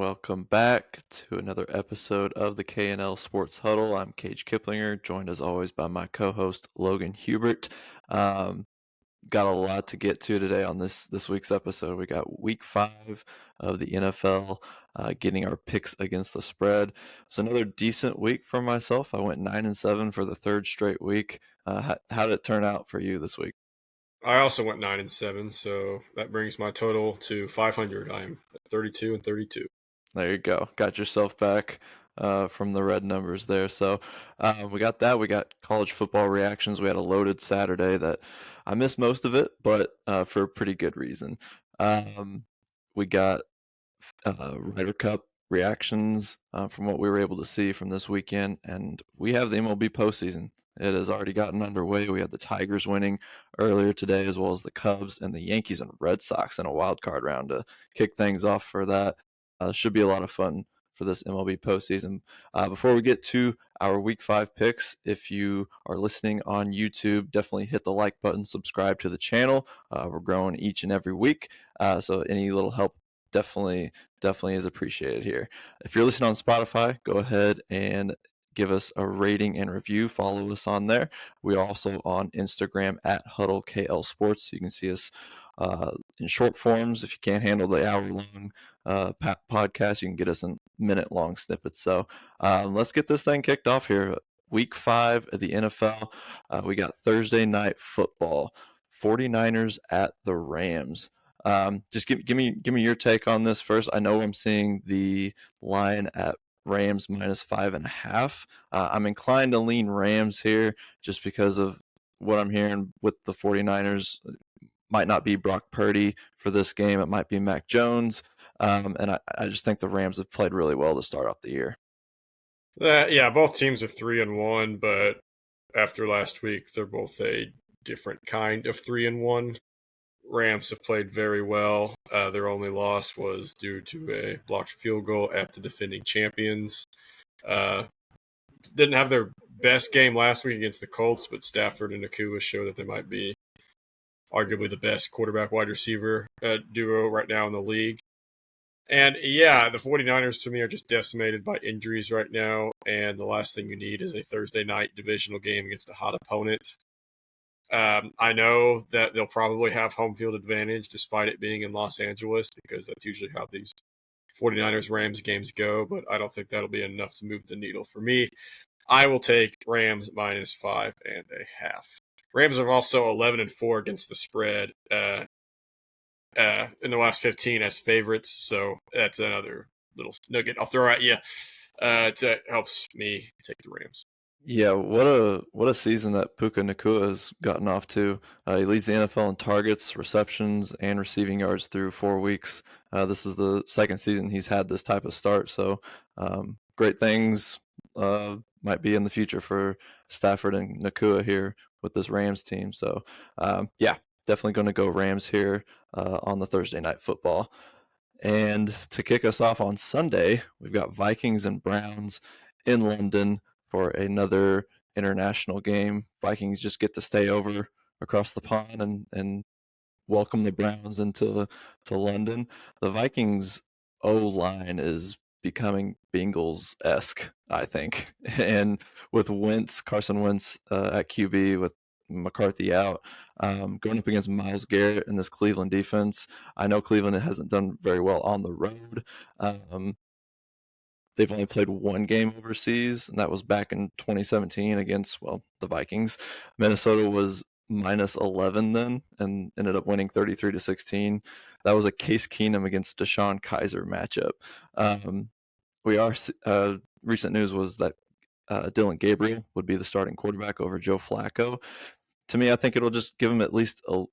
welcome back to another episode of the K&L Sports Huddle. I'm Cage Kiplinger, joined as always by my co-host Logan Hubert. Got a lot to get to today on this week's episode. We got Week 5 of the NFL, getting our picks against the spread. It's another decent week for myself. I went 9-7 for the third straight week. How did it turn out for you this week? I also went 9-7, so that brings my total to 500. I'm 32-32. There you go. Got yourself back from the red numbers there. So we got that. We got college football reactions. We had a loaded Saturday that I missed most of it, but for a pretty good reason. We got Ryder Cup reactions from what we were able to see from this weekend, and we have the MLB postseason. It has already gotten underway. We had the Tigers winning earlier today, as well as the Cubs and the Yankees and Red Sox in a wild card round to kick things off for that. Should be a lot of fun for this MLB postseason. Before we get to our Week 5 picks, if you are listening on YouTube, definitely hit the like button, subscribe to the channel. We're growing each and every week, so any little help definitely is appreciated here. If you're listening on Spotify, go ahead and give us a rating and review. Follow us on there. We are also on Instagram at HuddleKL Sports. You can see us in short forms. If you can't handle the hour-long podcast, you can get us in minute-long snippets. So let's get this thing kicked off here. Week 5 of the NFL. We got Thursday night football. 49ers at the Rams. Just give me your take on this first. I know I'm seeing the line at Rams -5.5. I'm inclined to lean Rams here just because of what I'm hearing with the 49ers. Might not be Brock Purdy for this game. It might be Mac Jones. And I just think the Rams have played really well to start off the year. Yeah, both teams are 3-1, but after last week, they're both a different kind of 3-1. Rams have played very well. Their only loss was due to a blocked field goal at the defending champions. Didn't have their best game last week against the Colts, but Stafford and Nakua show that they might be arguably the best quarterback wide receiver duo right now in the league. And yeah, the 49ers to me are just decimated by injuries right now. And the last thing you need is a Thursday night divisional game against a hot opponent. I know that they'll probably have home field advantage despite it being in Los Angeles because that's usually how these 49ers-Rams games go, but I don't think that'll be enough to move the needle for me. I will take Rams -5.5. Rams are also 11-4 against the spread in the last 15 as favorites, so that's another little nugget I'll throw at you. It helps me take the Rams. Yeah, what a season that Puka Nacua has gotten off to. He leads the NFL in targets, receptions, and receiving yards through 4 weeks. This is the second season he's had this type of start, so great things might be in the future for Stafford and Nacua here with this Rams team. So yeah, definitely going to go Rams here on the Thursday night football. And to kick us off on Sunday, we've got Vikings and Browns in London for another international game. Vikings just get to stay over across the pond and welcome the Browns into London. The Vikings O-line is becoming Bengals-esque, I think. And with Carson Wentz at QB, with McCarthy out, going up against Myles Garrett in this Cleveland defense. I know Cleveland hasn't done very well on the road. They've only played one game overseas, and that was back in 2017 against, the Vikings. Minnesota was -11 then and ended up winning 33-16. That was a Case Keenum against Deshaun Kaiser matchup. Recent news was that Dylan Gabriel would be the starting quarterback over Joe Flacco. To me, I think it'll just give him at least a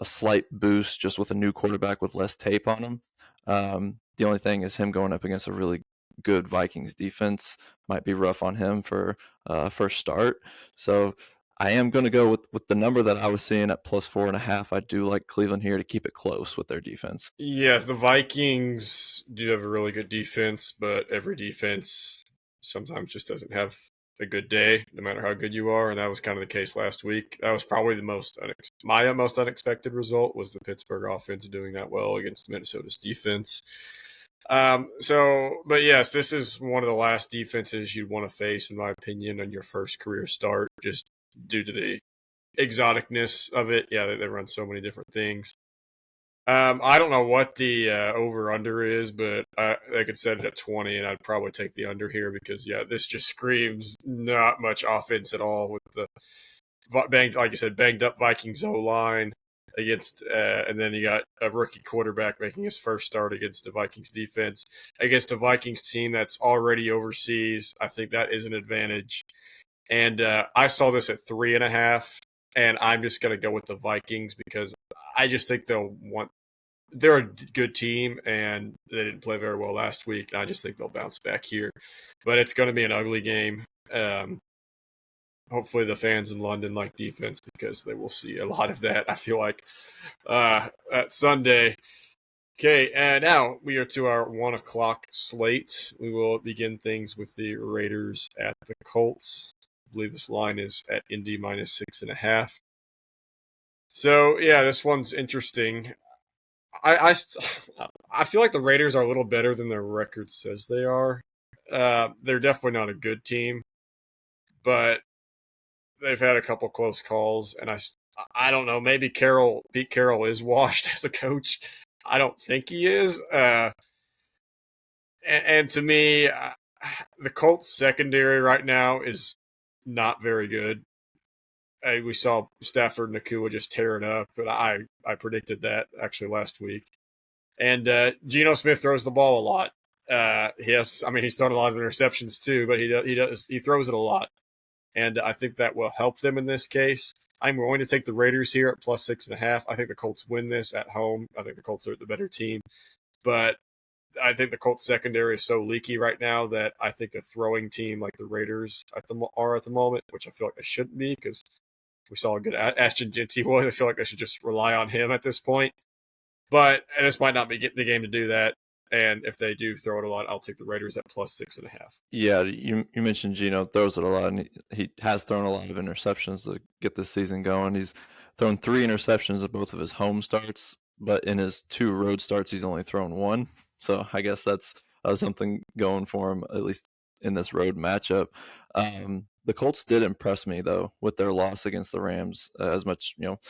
slight boost just with a new quarterback with less tape on him. The only thing is him going up against a really good Vikings defense might be rough on him for first start. So I am going to go with the number that I was seeing at +4.5. I do like Cleveland here to keep it close with their defense. Yeah, the Vikings do have a really good defense, but every defense sometimes just doesn't have a good day, no matter how good you are, and that was kind of the case last week. That was probably my most unexpected result was the Pittsburgh offense doing that well against Minnesota's defense. But yes, this is one of the last defenses you'd want to face, in my opinion, on your first career start, just due to the exoticness of it. Yeah, they run so many different things. I don't know what the over under is, but I could set it at 20, and I'd probably take the under here because yeah, this just screams not much offense at all with the banged, like you said, banged up Vikings O line against, and then you got a rookie quarterback making his first start against the Vikings defense against a Vikings team that's already overseas. I think that is an advantage, and I saw this at 3.5, and I'm just going to go with the Vikings because I just think they'll want. They're a good team, and they didn't play very well last week. And I just think they'll bounce back here, but it's going to be an ugly game. Hopefully the fans in London like defense because they will see a lot of that. I feel like at Sunday. Okay, and now we are to our 1 o'clock slate. We will begin things with the Raiders at the Colts. I believe this line is at Indy -6.5. So yeah, this one's interesting. I feel like the Raiders are a little better than their record says they are. They're definitely not a good team, but they've had a couple close calls, and I don't know. Maybe Pete Carroll is washed as a coach. I don't think he is. And to me, the Colts secondary right now is not very good. We saw Stafford and Nakua just tear it up, but I predicted that actually last week. And Geno Smith throws the ball a lot. He's thrown a lot of interceptions too, but he throws it a lot, and I think that will help them in this case. I'm going to take the Raiders here at +6.5. I think the Colts win this at home. I think the Colts are the better team, but I think the Colts secondary is so leaky right now that I think a throwing team like the Raiders are at the moment, which I feel like they shouldn't be because we saw a good Ashton Jeanty was. I feel like they should just rely on him at this point. But this might not be the game to do that. And if they do throw it a lot, I'll take the Raiders at +6.5. Yeah, you mentioned Geno throws it a lot, and he has thrown a lot of interceptions to get this season going. He's thrown 3 interceptions at both of his home starts, but in his 2 road starts, he's only thrown 1. So I guess that's something going for him, at least in this road matchup. The Colts did impress me, though, with their loss against the Rams, as much, the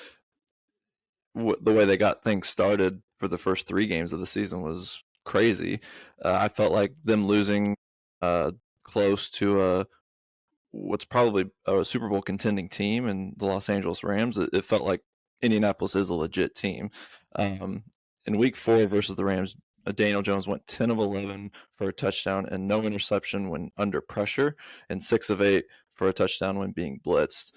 way they got things started for the first 3 games of the season was crazy. I felt like them losing close to what's probably a Super Bowl contending team in the Los Angeles Rams. It felt like Indianapolis is a legit team. In Week 4 versus the Rams, Daniel Jones went 10 of 11 for a touchdown and no interception when under pressure, and 6 of 8 for a touchdown when being blitzed.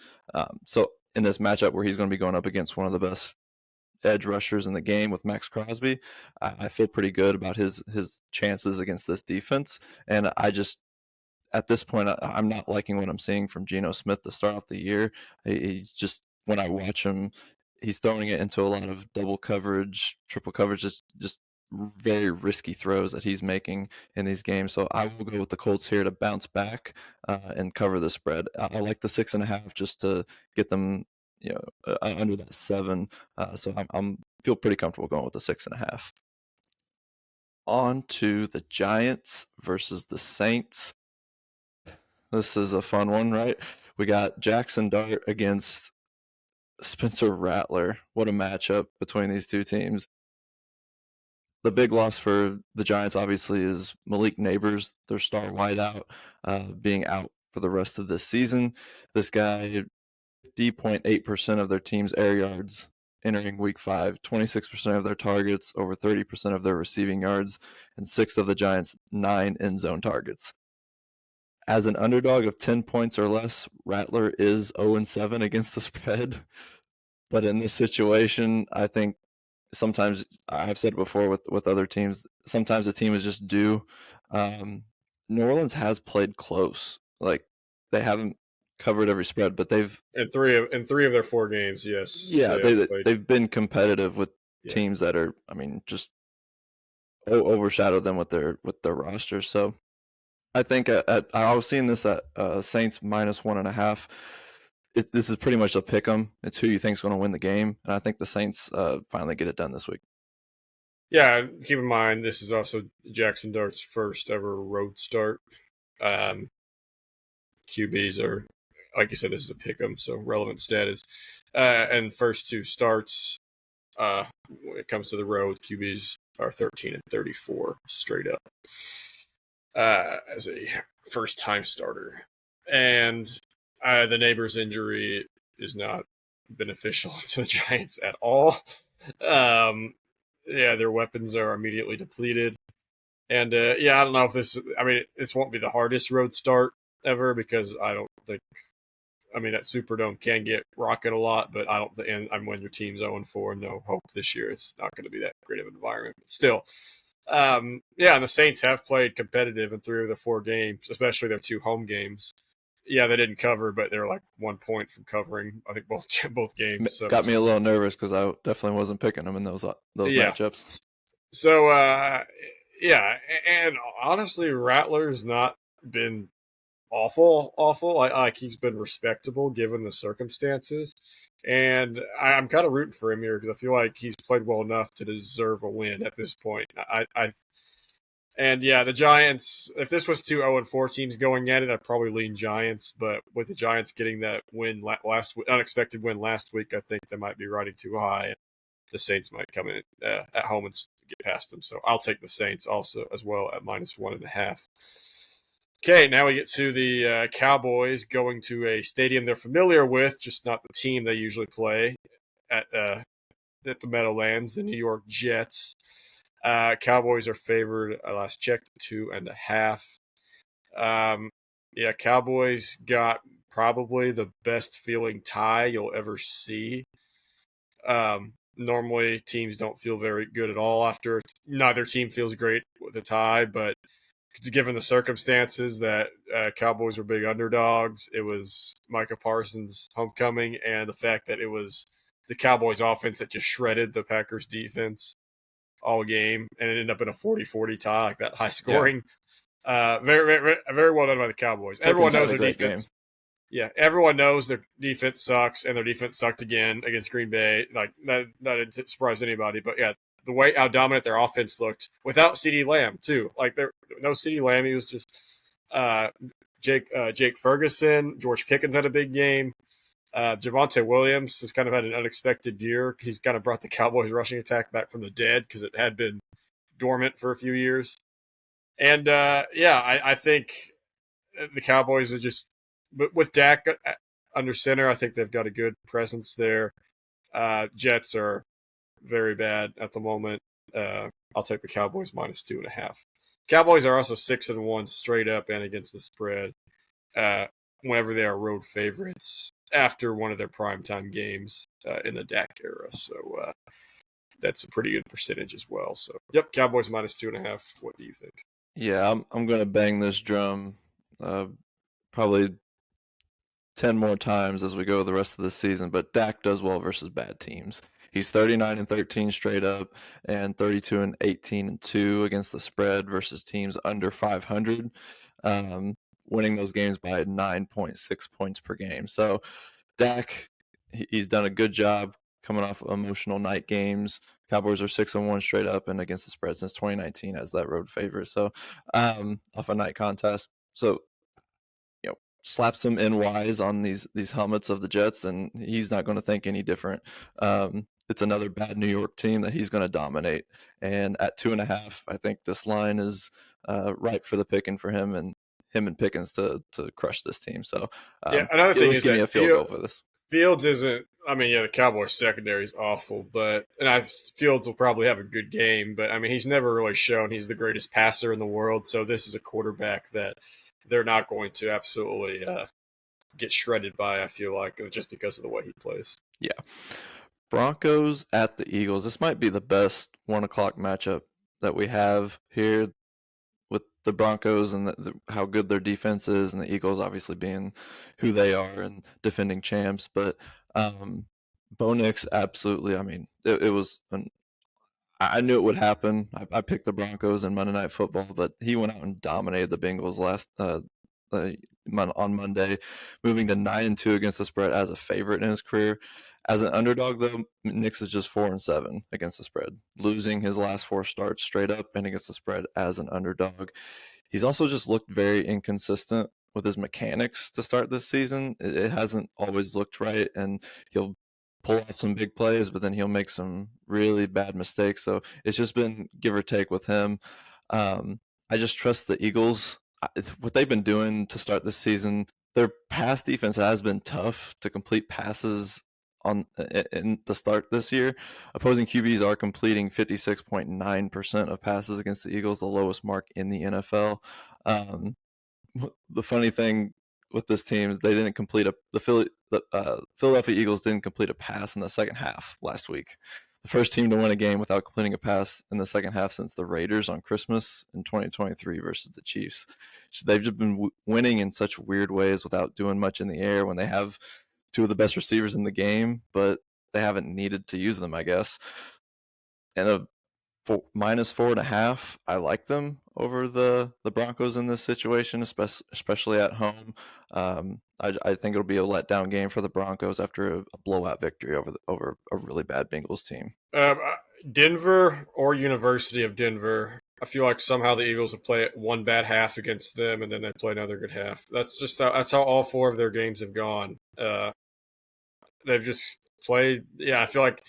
So in this matchup where he's going to be going up against one of the best edge rushers in the game with Max Crosby, I feel pretty good about his chances against this defense. And I just, at this point, I'm not liking what I'm seeing from Geno Smith to start off the year. He's just, when I watch him, he's throwing it into a lot of double coverage, triple coverage, just very risky throws that he's making in these games. So I will go with the Colts here to bounce back and cover the spread. I like the 6.5 just to get them, under that 7. So I'm feel pretty comfortable going with the 6.5. On to the Giants versus the Saints. This is a fun one, right? We got Jackson Dart against Spencer Rattler. What a matchup between these two teams. The big loss for the Giants, obviously, is Malik Neighbors, their star wideout, being out for the rest of this season. This guy, 50.8% of their team's air yards entering Week 5, 26% of their targets, over 30% of their receiving yards, and 6 of the Giants' 9 end zone targets. As an underdog of 10 points or less, Rattler is 0-7 against the spread. But in this situation, I think sometimes, I've said it before with other teams, sometimes the team is just due. New Orleans has played close. Like, they haven't covered every spread, but they've in three of their 4 games, yes, yeah, they have played. they've been competitive with teams that are, just overshadowed them with their rosters. So I think I was seeing this at Saints -1.5. This is pretty much a pick 'em. It's who you think is going to win the game, and I think the Saints finally get it done this week. Yeah, keep in mind this is also Jackson Dart's first ever road start. Um, QBs are, like you said, this is a pick 'em, so relevant status. And first two starts, when it comes to the road, QBs are 13 and 34 straight up as a first time starter. And the neighbor's injury is not beneficial to the Giants at all. Um, yeah, their weapons are immediately depleted. And yeah, I don't know if this. I mean, this won't be the hardest road start ever because I don't think. I mean, that Superdome can get rocking a lot, but I don't think. And I'm when your team's 0-4, no hope this year. It's not going to be that great of an environment. But still, yeah, and the Saints have played competitive in 3 of the 4 games, especially their 2 home games. Yeah, they didn't cover, but they're like 1 point from covering. I think both games. So Got me a little nervous because I definitely wasn't picking them in those yeah, matchups. so yeah, and honestly, Rattler's not been awful. Like he's been respectable given the circumstances, and I'm kind of rooting for him here because I feel like he's played well enough to deserve a win at this point. And yeah, the Giants. If this was 2 0-4 teams going at it, I'd probably lean Giants. But with the Giants getting that win unexpected win last week, I think they might be riding too high. The Saints might come in at home and get past them. So I'll take the Saints also as well at -1.5. Okay, now we get to the Cowboys going to a stadium they're familiar with, just not the team they usually play at the Meadowlands, the New York Jets. Cowboys are favored. I last checked 2.5. Yeah, Cowboys got probably the best feeling tie you'll ever see. Normally, teams don't feel very good at all after neither team feels great with a tie, but given the circumstances that Cowboys were big underdogs, it was Micah Parsons' homecoming, and the fact that it was the Cowboys' offense that just shredded the Packers' defense all game, and it ended up in a 40-40 tie, like that high Yeah, scoring. Very well done by the Cowboys. Everyone Pickens had knows a their great game. defense. Yeah, everyone knows their defense sucks, and their defense sucked again against Green Bay. Like that didn't surprise anybody. But yeah, the way how dominant their offense looked without CeeDee Lamb too. Like there no CeeDee Lamb. He was just uh, Jake Ferguson. George Pickens had a big game. Javonte Williams has kind of had an unexpected year. He's kind of brought the Cowboys rushing attack back from the dead because it had been dormant for a few years. And yeah, I think the Cowboys are just with Dak under center. I think they've got a good presence there. Jets are very bad at the moment. I'll take the Cowboys -2.5. Cowboys are also 6-1 straight up and against the spread. Whenever they are road favorites after one of their primetime games in the Dak era. So that's a pretty good percentage as well. So yep, Cowboys -2.5. What do you think? Yeah, I'm gonna bang this drum uh, probably 10 more times as we go the rest of the season, but Dak does well versus bad teams. He's 39 and 13 straight up and 32 and 18 and 2 against the spread versus teams under 500, winning those games by 9.6 points per game. So Dak, he's done a good job coming off emotional night games. Cowboys are 6-1 straight up and against the spread since 2019 as that road favorite. So off a night contest. So slaps some NYs on these helmets of the Jets, and he's not going to think any different. It's another bad New York team that he's going to dominate. And at 2.5, I think this line is ripe for the picking for him and Pickens to crush this team. So Yeah, another at thing least is give me that a field goal for this. Fields isn't. I mean, yeah, the Cowboys secondary is awful, but Fields will probably have a good game. But I mean, he's never really shown he's the greatest passer in the world. So this is a quarterback that they're not going to absolutely get shredded by. I feel like just because of the way he plays. Yeah. Broncos at the Eagles. This might be the best 1 o'clock matchup that we have here with the Broncos and how good their defense is, and the Eagles obviously being who they are and defending champs. But Bo Nix, absolutely. I mean, it was I knew it would happen. I picked the Broncos in Monday Night Football, but he went out and dominated the Bengals on Monday, moving to 9-2 against the spread as a favorite in his career. As an underdog, though, Nix is just 4-7 against the spread, losing his last 4 starts straight up and against the spread as an underdog. He's also just looked very inconsistent with his mechanics to start this season. It hasn't always looked right, and he'll pull off some big plays, but then he'll make some really bad mistakes. So it's just been give or take with him. I just trust the Eagles. What they've been doing to start this season, their pass defense has been tough to complete passes in the start this year. Opposing QBs are completing 56.9% of passes against the Eagles, the lowest mark in the NFL. The funny thing with this team is they didn't complete the Philadelphia Eagles didn't complete a pass in the second half last week. The first team to win a game without completing a pass in the second half since the Raiders on Christmas in 2023 versus the Chiefs. So they've just been winning in such weird ways without doing much in the air when they have two of the best receivers in the game, but they haven't needed to use them, I guess. And a -4.5, I like them over the Broncos in this situation, especially at home. I think it'll be a letdown game for the Broncos after a blowout victory over a really bad Bengals team. Denver or University of Denver, I feel like somehow the Eagles will play one bad half against them, and then they play another good half. That's how all 4 of their games have gone. They've just played. Yeah, I feel like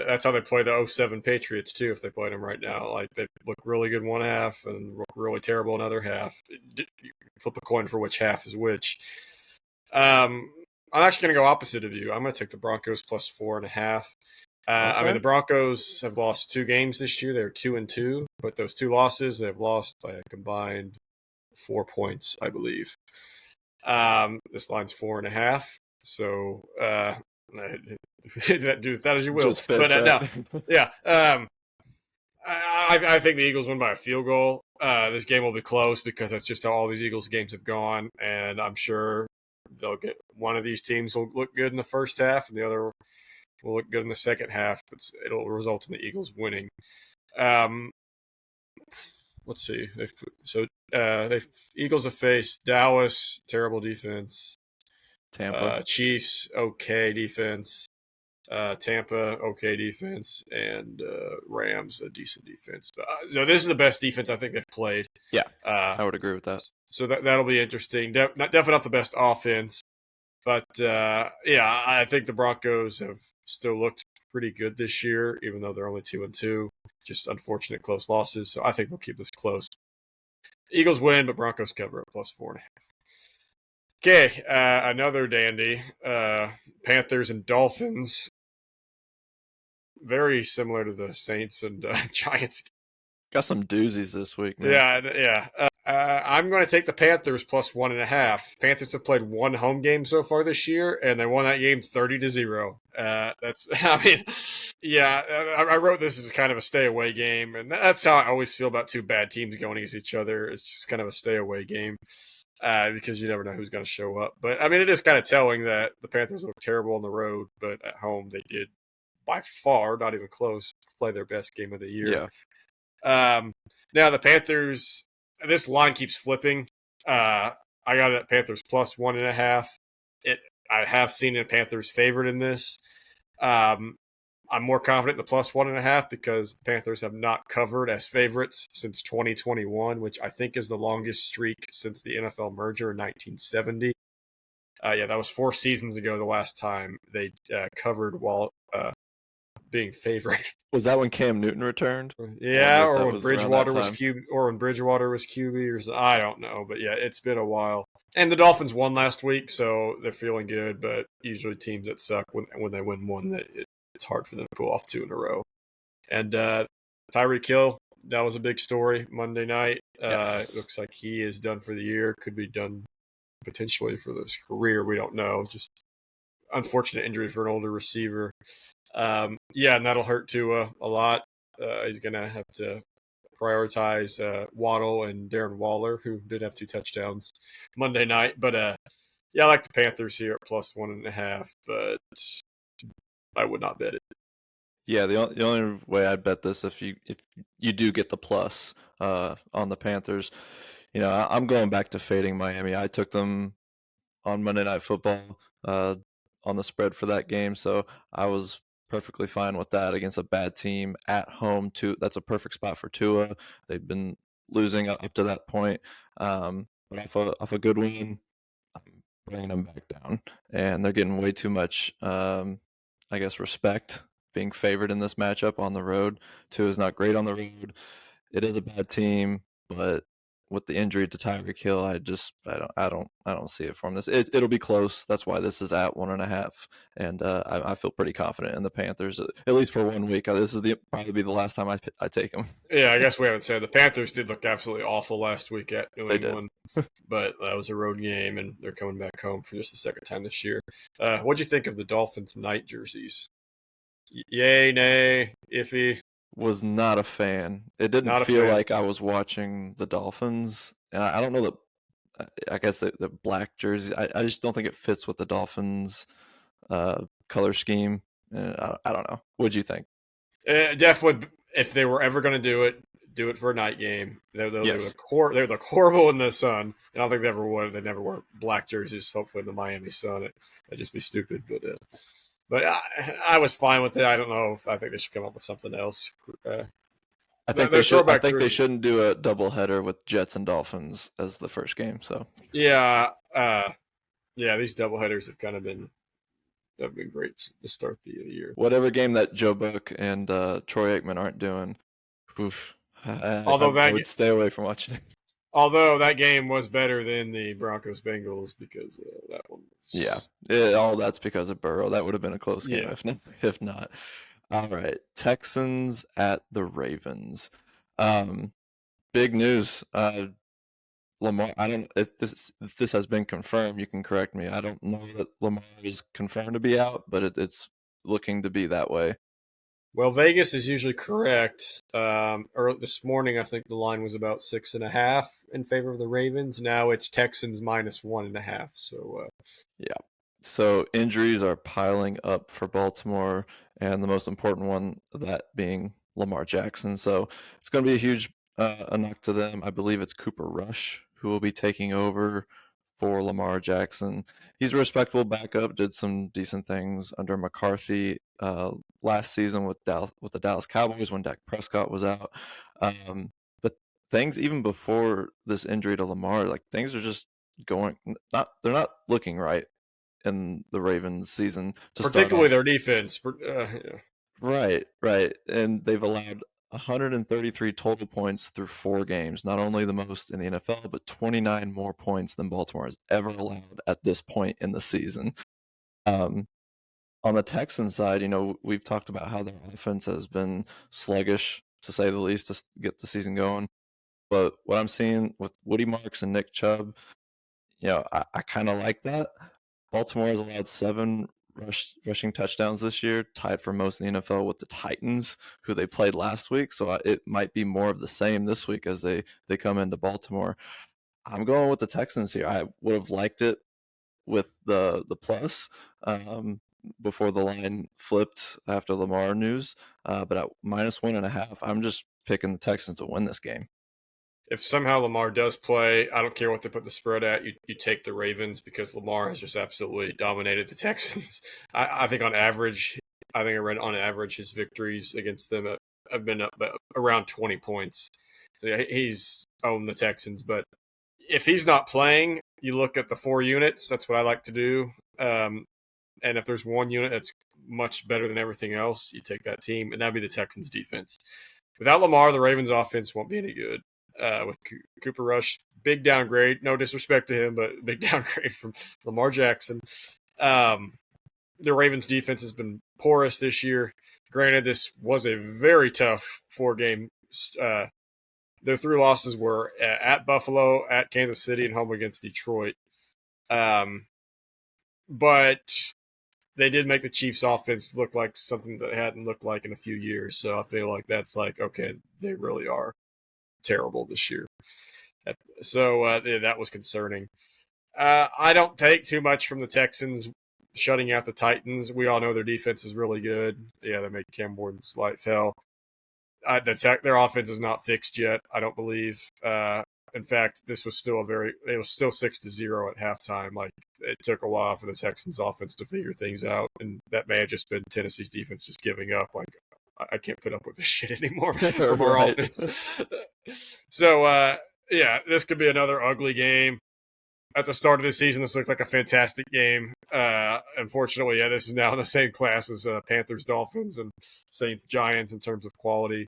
that's how they play the 07 Patriots too. If they played them right now, like they look really good one half and look really terrible another half. You flip a coin for which half is which. I'm actually going to go opposite of you. I'm going to take the Broncos plus 4.5. I mean, the Broncos have lost 2 games this year. They're 2-2, but those 2 losses they've lost by a combined 4 points, I believe. This line's 4.5. So do that as you will. Just fits, but right? no, yeah. I think the Eagles win by a field goal. This game will be close because that's just how all these Eagles games have gone, and I'm sure they'll get one of these teams will look good in the first half, and the other will look good in the second half. But it'll result in the Eagles winning. Let's see. Eagles have faced Dallas, terrible defense. Tampa, Chiefs, okay defense. Tampa, okay defense, and Rams, a decent defense. So this is the best defense I think they've played. yeah, I would agree with that. So that'll be interesting. Definitely not the best offense, but yeah, I think the Broncos have still looked pretty good this year, even though they're only 2-2. Just unfortunate close losses. So I think they'll keep this close. Eagles win, but Broncos cover at plus 4.5. Okay, another dandy. Panthers and Dolphins. Very similar to the Saints and Giants. Got some doozies this week, man. Yeah. I'm going to take the Panthers plus 1.5. Panthers have played 1 home game so far this year, and they won that game 30-0. I wrote this as kind of a stay away game, and that's how I always feel about 2 bad teams going against each other. It's just kind of a stay away game. Because you never know who's going to show up. But, I mean, it is kind of telling that the Panthers look terrible on the road, but at home they did, by far, not even close, play their best game of the year. Yeah. Now, the Panthers, this line keeps flipping. I got it at Panthers plus 1.5. I have seen a Panthers favorite in this. I'm more confident in the plus 1.5 because the Panthers have not covered as favorites since 2021, which I think is the longest streak since the NFL merger in 1970. That was 4 seasons ago, the last time they covered while being favored. Was that when Cam Newton returned? Yeah, or when Bridgewater was QB, or I don't know, but yeah, it's been a while. And the Dolphins won last week, so they're feeling good. But usually, teams that suck when they win one, it's hard for them to pull off 2 in a row. And Tyreek Hill, that was a big story Monday night. Yes. It looks like he is done for the year. Could be done potentially for his career. We don't know. Just unfortunate injury for an older receiver. And that'll hurt Tua a lot. He's going to have to prioritize Waddle and Darren Waller, who did have 2 touchdowns Monday night. But, I like the Panthers here at plus 1.5, but I would not bet it. Yeah, the only way I'd bet this if you do get the plus on the Panthers, I'm going back to fading Miami. I took them on Monday Night Football on the spread for that game, so I was perfectly fine with that against a bad team at home. Too, that's a perfect spot for Tua. They've been losing up to that point, but off a good win, I'm bringing them back down, and they're getting way too much, I guess, respect being favored in this matchup on the road. Tua is not great on the road. It is a bad team, but with the injury to Tyreek Hill, I don't see it for him. It'll be close. That's why this is at 1.5, and I feel pretty confident in the Panthers at least for 1 week. This is probably be the last time I take them. Yeah, I guess we haven't said the Panthers did look absolutely awful last week at New They did. England, but that was a road game, and they're coming back home for just the second time this year. What'd you think of the Dolphins night jerseys? Yay, nay, iffy, Was not a fan. It didn't not a feel fan. like I was watching the Dolphins. And I don't know that. I guess the black jersey. I just don't think it fits with the Dolphins' color scheme. I don't know. What'd you think? Definitely, if they were ever going to do it for a night game. They Yes. look horrible in the sun. And I don't think they ever would. They never wear black jerseys. Hopefully, in the Miami sun, it'd just be stupid. But I was fine with it. I don't know if I think they should come up with something else. I think they Their should. I throwback think they jersey. shouldn't do a doubleheader with Jets and Dolphins as the first game. So Yeah, yeah. These doubleheaders have been great to start the year. whatever game that Joe Buck and Troy Aikman aren't doing, oof, Although I that would stay away from watching it. although that game was better than the Broncos Bengals because that one Yeah, was all that's because of Burrow. That would have been a close game yeah. if not. If not. All right, Texans at the Ravens. Um, Big news. Lamar. I don't. If this has been confirmed, you can correct me. I don't know that Lamar is confirmed to be out, but it's looking to be that way. Well, Vegas is usually correct. Early this morning, I think the line was about 6.5 in favor of the Ravens. Now it's Texans minus 1.5. So Yeah. So injuries are piling up for Baltimore, and the most important one of that being Lamar Jackson. So it's going to be a huge a knock to them. I believe it's Cooper Rush who will be taking over for Lamar Jackson. He's a respectable backup. Did some decent things under McCarthy last season with the Dallas Cowboys when Dak Prescott was out. But things even before this injury to Lamar, like things are just going not they're not looking right in the Ravens season to start particularly off. their defense. Right. And they've allowed 133 total points through 4 games, not only the most in the NFL, but 29 more points than Baltimore has ever allowed at this point in the season. Um, on the Texans side, we've talked about how their offense has been sluggish, to say the least, to get the season going. But what I'm seeing with Woody Marks and Nick Chubb, I kind of like that. Baltimore has allowed 7 rushing touchdowns this year, tied for most in the NFL with the Titans, who they played last week. So it might be more of the same this week as they come into Baltimore. I'm going with the Texans here. I would have liked it with the plus before the line flipped after Lamar news, but at -1.5, I'm just picking the Texans to win this game. If somehow Lamar does play, I don't care what they put the spread at. You take the Ravens because Lamar has just absolutely dominated the Texans. I think on average, I think I read on average his victories against them have been around 20 points. So yeah, he's owned the Texans. But if he's not playing, you look at the 4 units. That's what I like to do. And if there's one unit that's much better than everything else, you take that team, and that'd be the Texans defense. Without Lamar, the Ravens offense won't be any good. With Cooper Rush, big downgrade. No disrespect to him, but big downgrade from Lamar Jackson. The Ravens defense has been porous this year. Granted, this was a very tough 4 game. Their 3 losses were at Buffalo, at Kansas City, and home against Detroit. But they did make the Chiefs offense look like something that hadn't looked like in a few years. So I feel like that's like, okay, they really are terrible this year. So yeah, that was concerning. I don't take too much from the Texans shutting out the Titans. We all know their defense is really good. Yeah, they made Cam Ward's life hell. Their offense is not fixed yet, I don't believe. In fact, it was still 6-0 at halftime. Like, it took a while for the Texans offense to figure things out, and that may have just been Tennessee's defense just giving up. Like, I can't put up with this shit anymore from our Right. offense. So, yeah, this could be another ugly game. At the start of the season, this looked like a fantastic game. Unfortunately, yeah, this is now in the same class as Panthers, Dolphins, and Saints, Giants in terms of quality.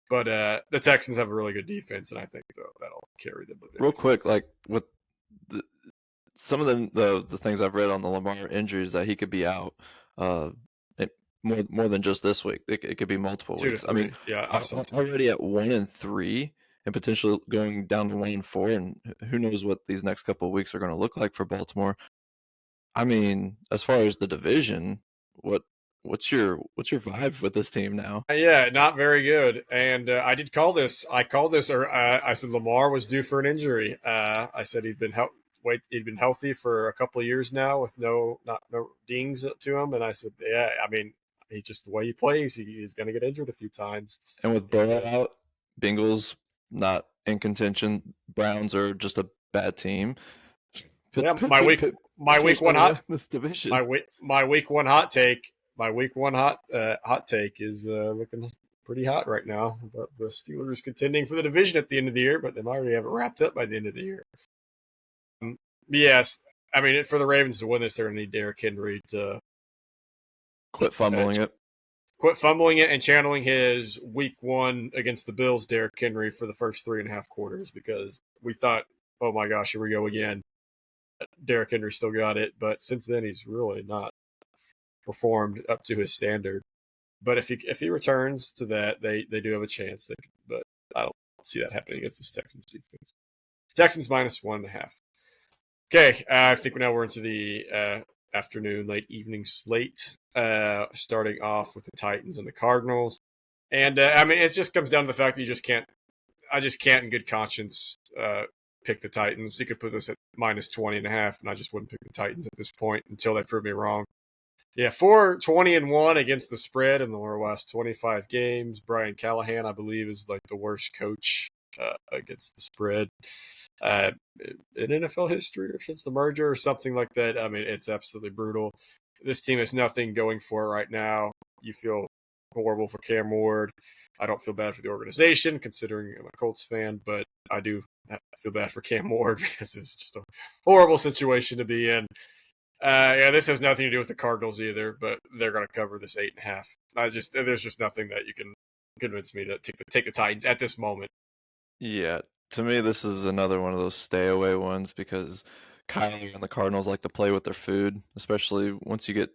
But the Texans have a really good defense, and I think that'll carry them. Real quick, like with the, some of the things I've read on the Lamar injuries that he could be out, uh, more than just this week. It could be multiple 2 to weeks. I mean, 3. Yeah, I saw already at 1-3 and potentially going down to 1-4, and who knows what these next couple of weeks are going to look like for Baltimore. I mean, as far as the division, what's your vibe with this team now? Yeah, not very good. And I did call this. I called this, or I said Lamar was due for an injury. I said he'd been healthy for a couple of years now with no dings to him. And I said, yeah, I mean, he's just the way he plays. He's going to get injured a few times. And with Burrow out, Bengals not in contention. Browns are just a bad team. Yeah, my week one hot this division. My week one hot take. My week one hot take is looking pretty hot right now. But the Steelers contending for the division at the end of the year, but they might already have it wrapped up by the end of the year. Yes, I mean, for the Ravens to win this, they're going to need Derrick Henry to quit fumbling it and channeling his week one against the Bills, Derrick Henry, for the first 3.5 quarters, because we thought, oh my gosh, here we go again. Derrick Henry still got it, but since then he's really not performed up to his standard. But if he returns to that, they do have a chance. But I don't see that happening against this Texans defense. Texans -1.5. Okay, I think now we're into the afternoon, late evening slate. Starting off with the Titans and the Cardinals, and I mean, it just comes down to the fact that you just can't. I just can't, in good conscience, pick the Titans. You could put this at -20.5, and I just wouldn't pick the Titans at this point until they prove me wrong. Yeah, 4-20-1 against the spread in the last 25 games. Brian Callahan, I believe, is like the worst coach against the spread in NFL history, or since the merger, or something like that. I mean, it's absolutely brutal. This team has nothing going for it right now. You feel horrible for Cam Ward. I don't feel bad for the organization, considering I'm a Colts fan, but I do feel bad for Cam Ward because it's just a horrible situation to be in. Yeah, this has nothing to do with the Cardinals either, but they're going to cover this 8.5. There's just nothing that you can convince me to take the Titans at this moment. Yeah, to me, this is another one of those stay away ones because Kyler and the Cardinals like to play with their food, especially once you get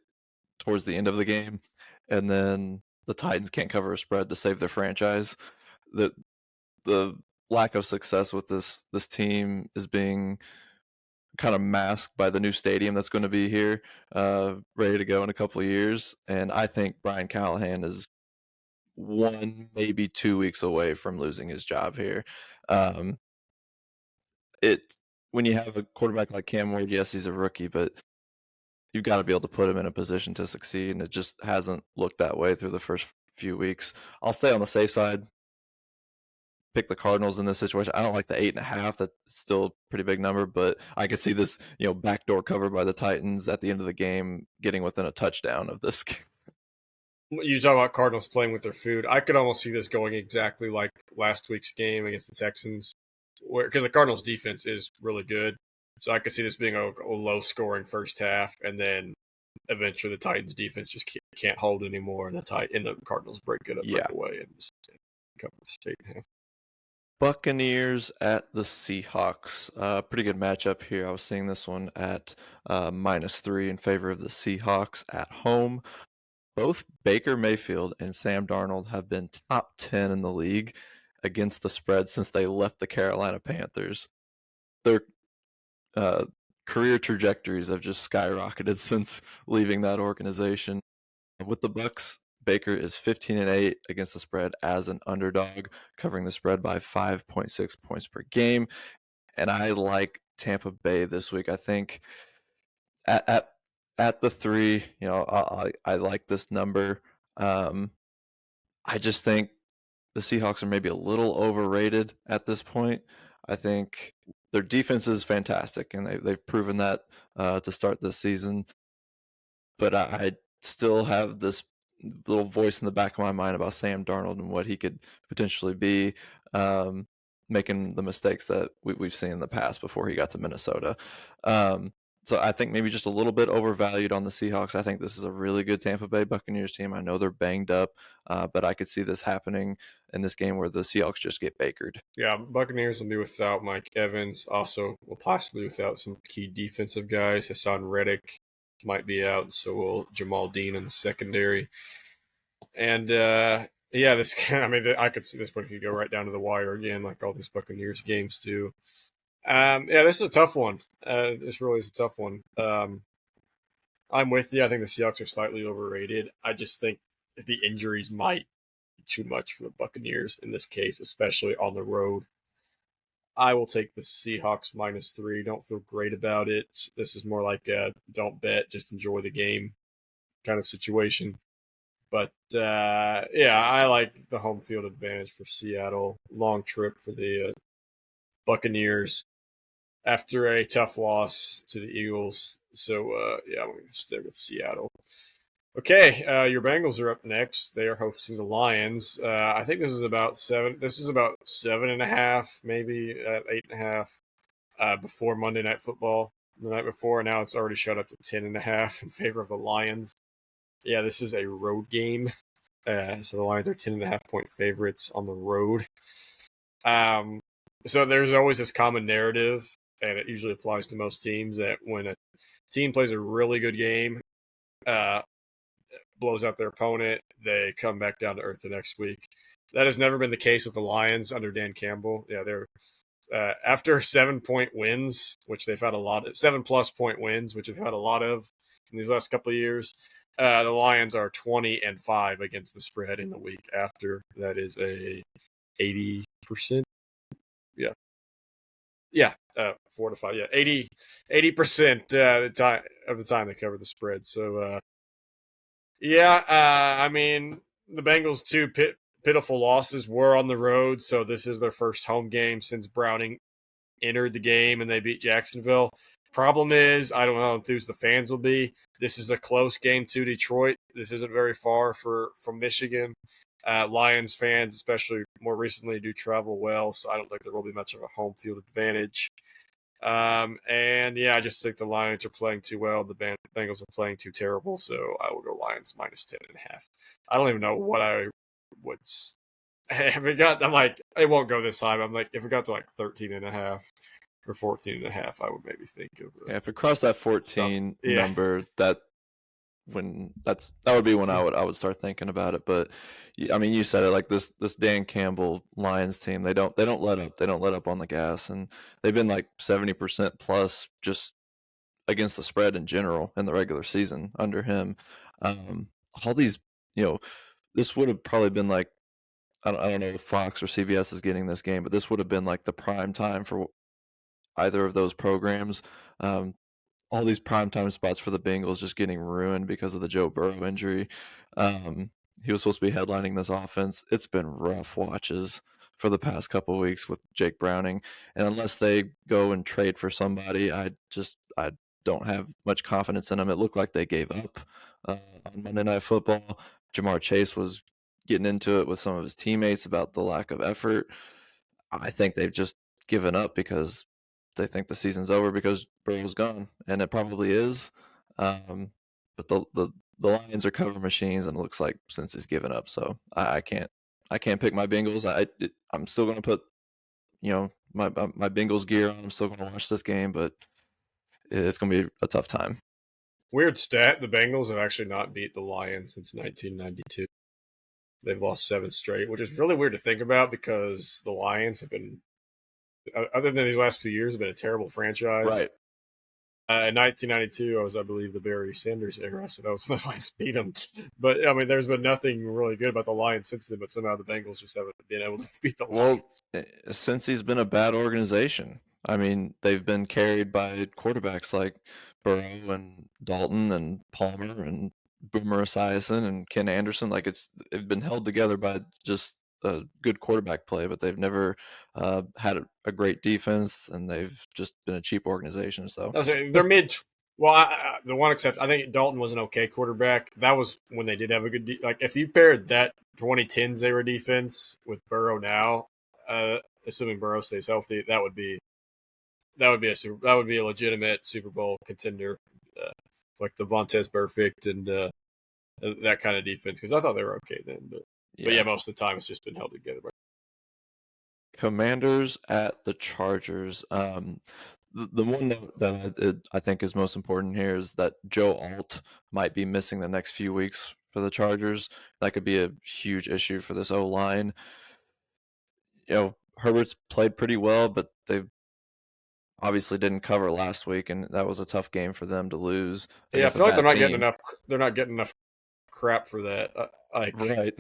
towards the end of the game, and then the Titans can't cover a spread to save their franchise. The lack of success with this team is being kind of masked by the new stadium that's going to be here, ready to go in a couple of years. And I think Brian Callahan is 1, maybe 2 weeks away from losing his job here. When you have a quarterback like Cam Ward, yes, he's a rookie, but you've got to be able to put him in a position to succeed, and it just hasn't looked that way through the first few weeks. I'll stay on the safe side, pick the Cardinals in this situation. I don't like the 8.5. That's still a pretty big number, but I could see this, backdoor cover by the Titans at the end of the game, getting within a touchdown of this. You talk about Cardinals playing with their food. I could almost see this going exactly like last week's game against the Texans, because the Cardinals' defense is really good. So I could see this being a low-scoring first half, and then eventually the Titans' defense just can't hold anymore, and the Cardinals break away and just cover the state half. Buccaneers at the Seahawks. Pretty good matchup here. I was seeing this one at -3 in favor of the Seahawks at home. Both Baker Mayfield and Sam Darnold have been top 10 in the league against the spread since they left the Carolina Panthers. Their career trajectories have just skyrocketed since leaving that organization. With the Bucs, Baker is 15-8 against the spread as an underdog, covering the spread by 5.6 points per game. And I like Tampa Bay this week. I think at the 3, I like this number. I just think the Seahawks are maybe a little overrated at this point. I think their defense is fantastic, and they've proven that to start this season. But I still have this little voice in the back of my mind about Sam Darnold and what he could potentially be, um, making the mistakes that we've seen in the past before he got to Minnesota. So I think maybe just a little bit overvalued on the Seahawks. I think this is a really good Tampa Bay Buccaneers team. I know they're banged up, but I could see this happening in this game where the Seahawks just get bakered. Yeah, Buccaneers will be without Mike Evans. Also, will possibly without some key defensive guys. Hassan Reddick might be out, so will Jamal Dean in the secondary. And yeah, this I mean, I could see this one could go right down to the wire again, like all these Buccaneers games do. Yeah, this is a tough one. This really is a tough one. I'm with you. I think the Seahawks are slightly overrated. I just think the injuries might be too much for the Buccaneers in this case, especially on the road. I will take the Seahawks -3. Don't feel great about it. This is more like a don't bet, just enjoy the game kind of situation. But yeah, I like the home field advantage for Seattle. Long trip for the Buccaneers after a tough loss to the Eagles. So yeah, I'm going to stick with Seattle. Okay, your Bengals are up next. They are hosting the Lions. I think this is about seven. This is about 7.5, maybe at 8.5 before Monday Night Football the night before. Now it's already shot up to 10.5 in favor of the Lions. Yeah, this is a road game. So the Lions are 10.5 point favorites on the road. So there's always this common narrative, and it usually applies to most teams, that when a team plays a really good game, blows out their opponent, they come back down to earth the next week. That has never been the case with the Lions under Dan Campbell. Yeah, they're after 7-point wins, which they've had a lot of 7+ point wins, which they've had a lot of in these last couple of years. The Lions are 20-5 against the spread in the week after. That is a 80%. Yeah. Yeah. 4 to 5. Yeah. 80% the time they cover the spread. So, yeah. I mean, the Bengals' two pitiful losses were on the road. So this is their first home game since Browning entered the game and they beat Jacksonville. Problem is, I don't know how enthused the fans will be. This is a close game to Detroit. This isn't very far from Michigan. Lions fans, especially more recently, do travel well, so I don't think there will be much of a home field advantage. And yeah, I just think the Lions are playing too well. The Bengals are playing too terrible, so I will go Lions -10.5. I don't even know what I would. If it got, I'm like, it won't go this high. I'm like, if it got to like 13.5 or 14.5, I would maybe think of Yeah, if it crossed that 14 Yeah. number, that would be when I would start thinking about it. But I mean, you said it, like this Dan Campbell Lions team, they don't let up. They don't let up on the gas, and they've been like 70% plus just against the spread in general in the regular season under him. All these, you know, this would have probably been like, I don't know if Fox or CBS is getting this game, but this would have been like the prime time for either of those programs. All these primetime spots for the Bengals just getting ruined because of the Joe Burrow injury. He was supposed to be headlining this offense. It's been rough watches for the past couple of weeks with Jake Browning, and unless they go and trade for somebody, I don't have much confidence in them. It looked like they gave up on Monday Night Football. Jamar Chase was getting into it with some of his teammates about the lack of effort. I think they've just given up because they think the season's over because Burrow's gone, and it probably is. But the Lions are cover machines, and it looks like since he's given up, so I can't pick my Bengals. I'm still going to put my Bengals gear on. I'm still going to watch this game, but it's going to be a tough time. Weird stat: the Bengals have actually not beat the Lions since 1992. They've lost 7 straight, which is really weird to think about because the Lions have been, other than these last few years, have been a terrible franchise. Right. In 1992, I believe, the Barry Sanders era, so that was when the Lions beat them. But, I mean, there's been nothing really good about the Lions since then, but somehow the Bengals just haven't been able to beat the Lions. Well, since he's been a bad organization, I mean, they've been carried by quarterbacks like Burrow and Dalton and Palmer and Boomer Esiason and Ken Anderson. Like they've been held together by just a good quarterback play, but they've never had a great defense, and they've just been a cheap organization. So I was saying they're mid. Well, the one exception, I think Dalton was an okay quarterback. That was when they did have a good like. If you paired that 2010s era defense with Burrow now, assuming Burrow stays healthy, that would be a legitimate Super Bowl contender, like the Vontez Perfect and that kind of defense. Because I thought they were okay then, but yeah, yeah. most of the time it's just been held together. Commanders at the Chargers. The one that I think is most important here is that Joe Alt might be missing the next few weeks for the Chargers. That could be a huge issue for this O line. Herbert's played pretty well, but they obviously didn't cover last week, and that was a tough game for them to lose Yeah, I against a feel like bad team. they're not getting enough crap for that. Right.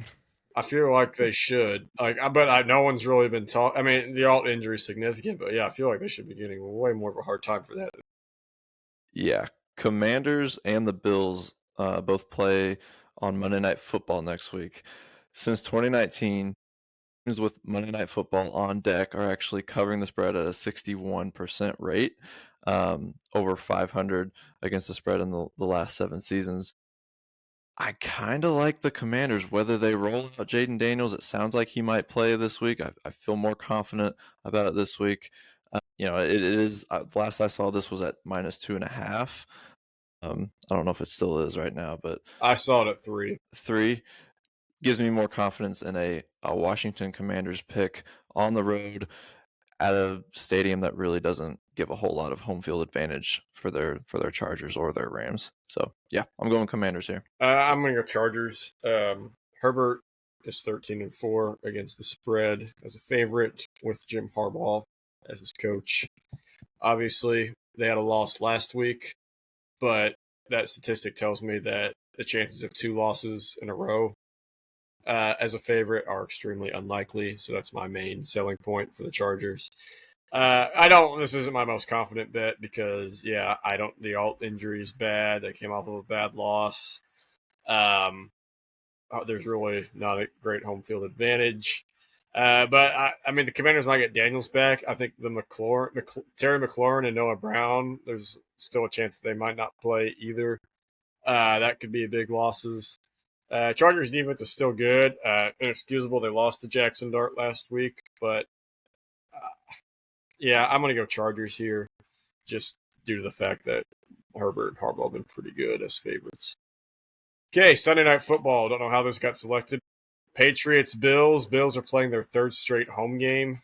I feel like they should. No one's really been talking. I mean, the alt injury is significant, but yeah, I feel like they should be getting way more of a hard time for that. Yeah. Commanders and the Bills both play on Monday Night Football next week. Since 2019, teams with Monday Night Football on deck are actually covering the spread at a 61% rate, over 500 against the spread in the last 7 seasons. I kind of like the Commanders, whether they roll out Jaden Daniels. It sounds like he might play this week. I feel more confident about it this week. It is, last I saw this was at -2.5. I don't know if it still is right now, but I saw it at 3. 3 gives me more confidence in a Washington Commanders pick on the road at a stadium that really doesn't give a whole lot of home field advantage for their Chargers or their Rams. So yeah, I'm going Commanders here. I'm going to go Chargers. Herbert is 13-4 against the spread as a favorite with Jim Harbaugh as his coach. Obviously, they had a loss last week, but that statistic tells me that the chances of 2 losses in a row as a favorite are extremely unlikely. So that's my main selling point for the Chargers. This isn't my most confident bet because, the alt injury is bad. They came off of a bad loss. There's really not a great home field advantage. But the Commanders might get Daniels back. I think Terry McLaurin and Noah Brown, there's still a chance they might not play either. That could be big losses. Chargers defense is still good. Inexcusable. They lost to Jackson Dart last week, but I'm going to go Chargers here, just due to the fact that Herbert and Harbaugh have been pretty good as favorites. Okay, Sunday Night Football. Don't know how this got selected. Patriots, Bills. Bills are playing their 3rd straight home game.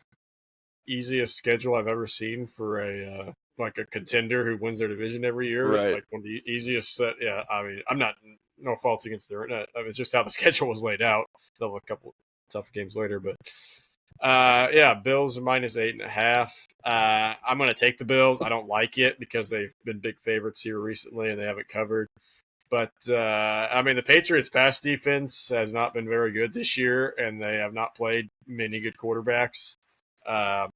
Easiest schedule I've ever seen for a contender who wins their division every year. Right. Like one of the easiest set. Yeah, I mean, I'm not no fault against their. It's just how the schedule was laid out. They'll have a couple tough games later, but Bills are -8.5. I'm going to take the Bills. I don't like it because they've been big favorites here recently and they haven't covered. But, the Patriots' pass defense has not been very good this year, and they have not played many good quarterbacks. And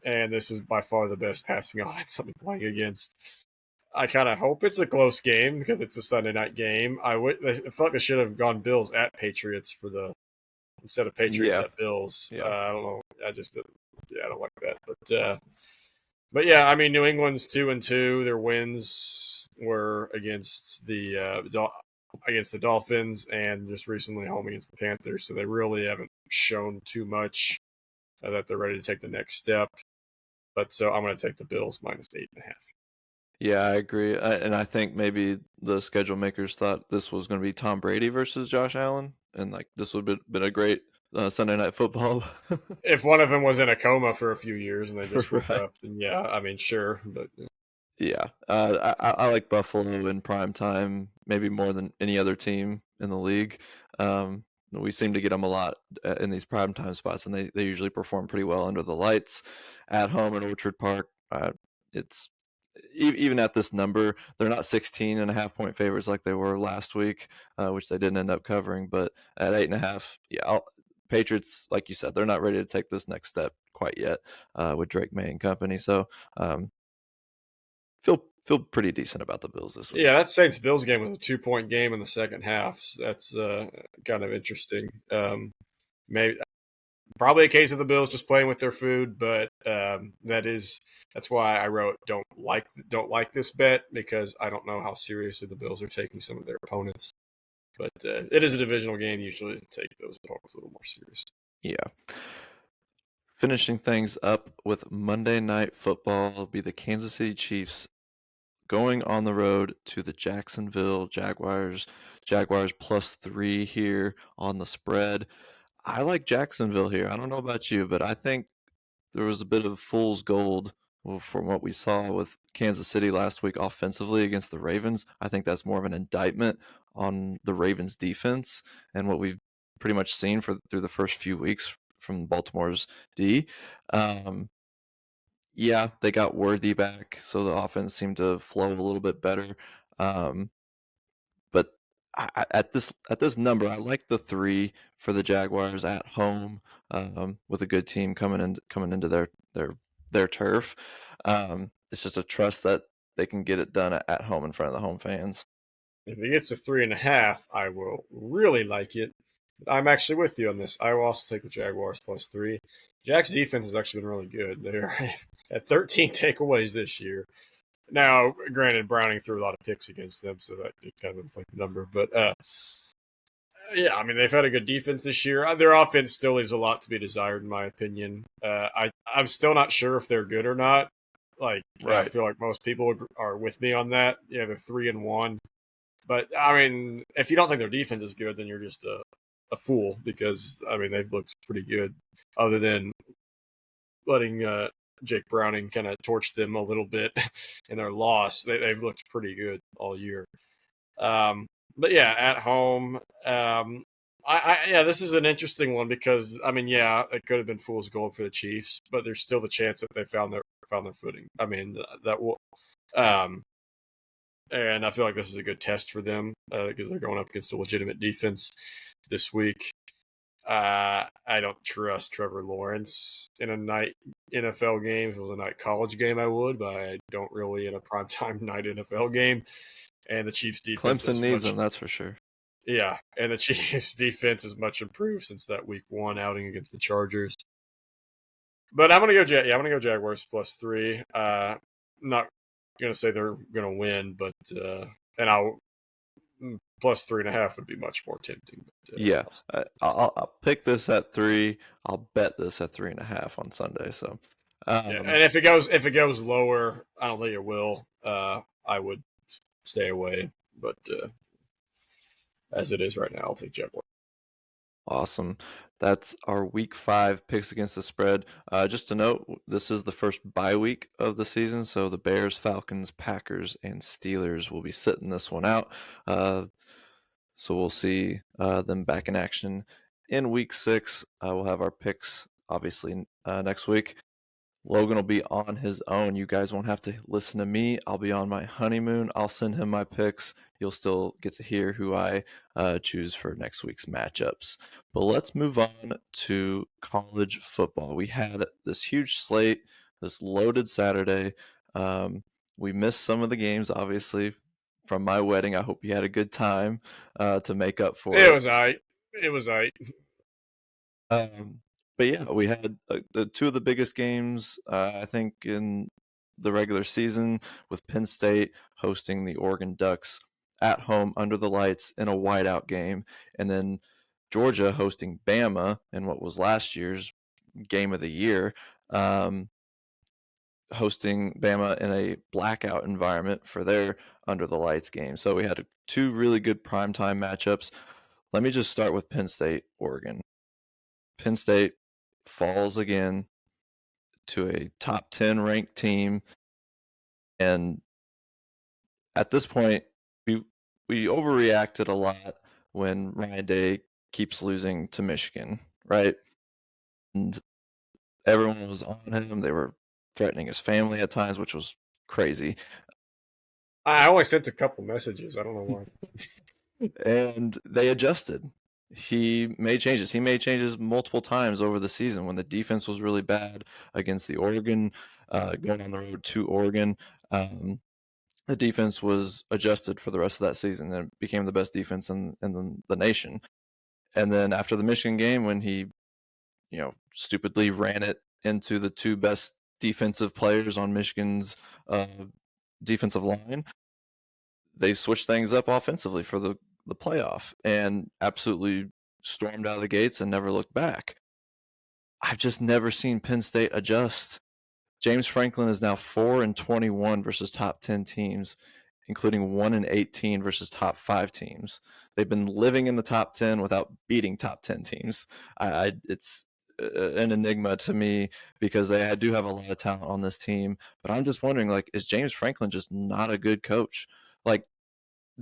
this is by far the best passing offense I've been playing against. I kind of hope it's a close game because it's a Sunday night game. I feel like they should have gone Bills at Patriots instead of Patriots at Bills. Yeah. I don't know. I don't like that. But New England's 2-2. Their wins were against the Dolphins and just recently home against the Panthers. So they really haven't shown too much that they're ready to take the next step. But so I'm going to take the Bills -8.5. Yeah, I agree. And I think maybe the schedule makers thought this was going to be Tom Brady versus Josh Allen. And this would have been a great Sunday Night Football. If one of them was in a coma for a few years and they just woke Right. up, then sure. But yeah, I like Buffalo in prime time, maybe more than any other team in the league. We seem to get them a lot in these prime time spots, and they usually perform pretty well under the lights at home in Orchard Park. It's even at this number, they're not 16.5 point favorites like they were last week, which they didn't end up covering. But at 8.5, Patriots, like you said, they're not ready to take this next step quite yet with Drake May and company. So feel pretty decent about the Bills this week. Yeah, that Saints Bills game was a 2-point game in the second half. So that's kind of interesting. maybe probably a case of the Bills just playing with their food, but that's why I wrote don't like this bet, because I don't know how seriously the Bills are taking some of their opponents. But it is a divisional game. Usually, take those opponents a little more serious. Yeah. Finishing things up with Monday Night Football will be the Kansas City Chiefs going on the road to the Jacksonville Jaguars. Jaguars +3 here on the spread. I like Jacksonville here. I don't know about you, but I think there was a bit of fool's gold from what we saw with Kansas City last week offensively against the Ravens. I think that's more of an indictment on the Ravens defense and what we've pretty much seen through the first few weeks from Baltimore's D. Um, yeah, they got Worthy back, so the offense seemed to flow a little bit better. But at this number, I like the 3 for the Jaguars at home, with a good team coming into their turf. It's just a trust that they can get it done at home in front of the home fans. If it gets a 3.5, I will really like it. I'm actually with you on this. I will also take the Jaguars +3. Jack's defense has actually been really good. They're at 13 takeaways this year. Now, granted, Browning threw a lot of picks against them, so that did kind of inflate the number. But yeah, I mean, they've had a good defense this year. Their offense still leaves a lot to be desired, in my opinion. I'm still not sure if they're good or not. Like, I Right. feel like most people are with me on that. Yeah, they're 3-1. But I mean, if you don't think their defense is good, then you're just a fool, because I mean they've looked pretty good, other than letting Jake Browning kind of torch them a little bit in their loss. They've looked pretty good all year. But yeah, at home, yeah, this is an interesting one, because I mean, yeah, it could have been fool's gold for the Chiefs, but there's still the chance that they found their footing. I mean, that will. Um, and I feel like this is a good test for them, because they're going up against a legitimate defense this week. I don't trust Trevor Lawrence in a night NFL game. If it was a night college game, I would, but I don't really in a primetime night NFL game. And the Chiefs' defense Clemson is needs much, them, that's for sure. yeah, and the Chiefs' defense is much improved since that Week 1 outing against the Chargers. But I'm gonna go I'm gonna go Jaguars +3. Not gonna say they're gonna win, but and I'll +3.5 would be much more tempting. But, Yeah, I'll pick this at 3. I'll bet this at 3.5 on Sunday. So, yeah, um, and if it goes lower, I don't think it will. I would stay away, but as it is right now, I'll take Jaguars. Awesome. That's our week 5 picks against the spread. Just to note, this is the first bye week of the season, so the Bears, Falcons, Packers, and Steelers will be sitting this one out. So we'll see them back in action in week 6. We'll have our picks obviously next week. Logan will be on his own. You guys won't have to listen to me. I'll be on my honeymoon. I'll send him my picks. You'll still get to hear who I choose for next week's matchups. But let's move on to college football. We had this huge slate, this loaded Saturday. We missed some of the games, obviously, from my wedding. I hope you had a good time to make up for It it. was I. It was I. Um, but yeah, we had the 2 of the biggest games, I think, in the regular season, with Penn State hosting the Oregon Ducks at home under the lights in a whiteout game, and then Georgia hosting Bama in what was last year's game of the year, hosting Bama in a blackout environment for their under the lights game. So we had 2 really good primetime matchups. Let me just start with Penn State, Oregon. Penn State falls again to a top 10 ranked team. And at this point, we overreacted a lot when Ryan Day keeps losing to Michigan, right? And everyone was on him. They were threatening his family at times, which was crazy. I only sent a couple messages. I don't know why. And they adjusted. He made changes. He made changes multiple times over the season when the defense was really bad against the Oregon, going on the road to Oregon. The defense was adjusted for the rest of that season and became the best defense in the nation. And then after the Michigan game, when he, stupidly ran it into the two best defensive players on Michigan's defensive line, they switched things up offensively for the playoff and absolutely stormed out of the gates and never looked back. I've just never seen Penn State adjust. James Franklin is now 4-21 versus top 10 teams, including 1-18 versus top 5 teams. They've been living in the top 10 without beating top 10 teams. It's an enigma to me because they do have a lot of talent on this team. But I'm just wondering, like, is James Franklin just not a good coach? Like,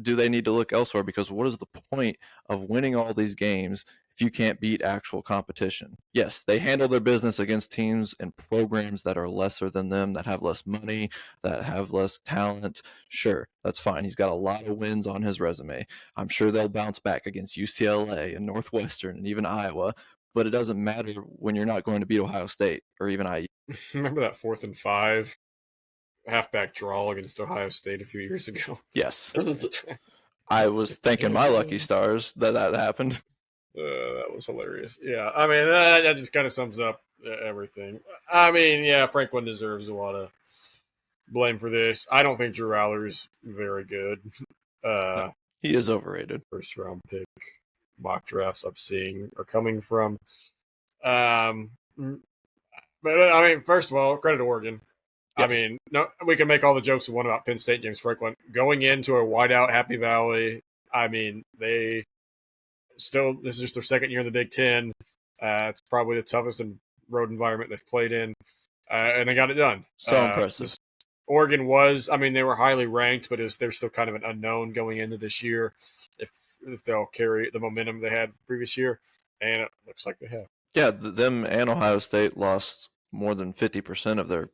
do they need to look elsewhere? Because what is the point of winning all these games if you can't beat actual competition? Yes, they handle their business against teams and programs that are lesser than them, that have less money, that have less talent. Sure, that's fine. He's got a lot of wins on his resume. I'm sure they'll bounce back against UCLA and Northwestern and even Iowa, but it doesn't matter when you're not going to beat Ohio State or even IU. Remember that 4th and 5 halfback draw against Ohio State a few years ago? Yes. I was thanking my lucky stars that happened. That was hilarious. Yeah, I mean, that just kind of sums up everything. I mean, yeah, Franklin deserves a lot of blame for this. I don't think Drew Aller's very good. No, he is overrated. First round pick mock drafts I've seen are coming from. But I mean, first of all, credit to Oregon. Yes. I mean, no, we can make all the jokes we want about Penn State, James Franklin. Going into a whiteout Happy Valley, I mean, this is just their second year in the Big Ten. It's probably the toughest road environment they've played in, and they got it done. So impressive. Oregon they were highly ranked, but they're still kind of an unknown going into this year if they'll carry the momentum they had the previous year, and it looks like they have. Yeah, them and Ohio State lost more than 50% of their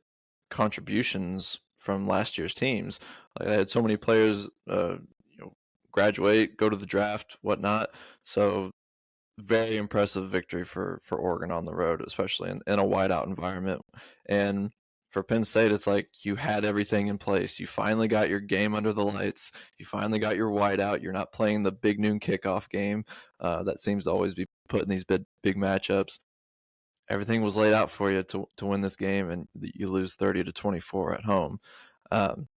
contributions from last year's teams. Like, they had so many players graduate, go to the draft, whatnot. So very impressive victory for Oregon on the road, especially in a whiteout environment. And for Penn State, it's like you had everything in place. You finally got your game under the lights. You finally got your whiteout. You're not playing the big noon kickoff game that seems to always be put in these big matchups. Everything was laid out for you to win this game, and you lose 30-24 at home.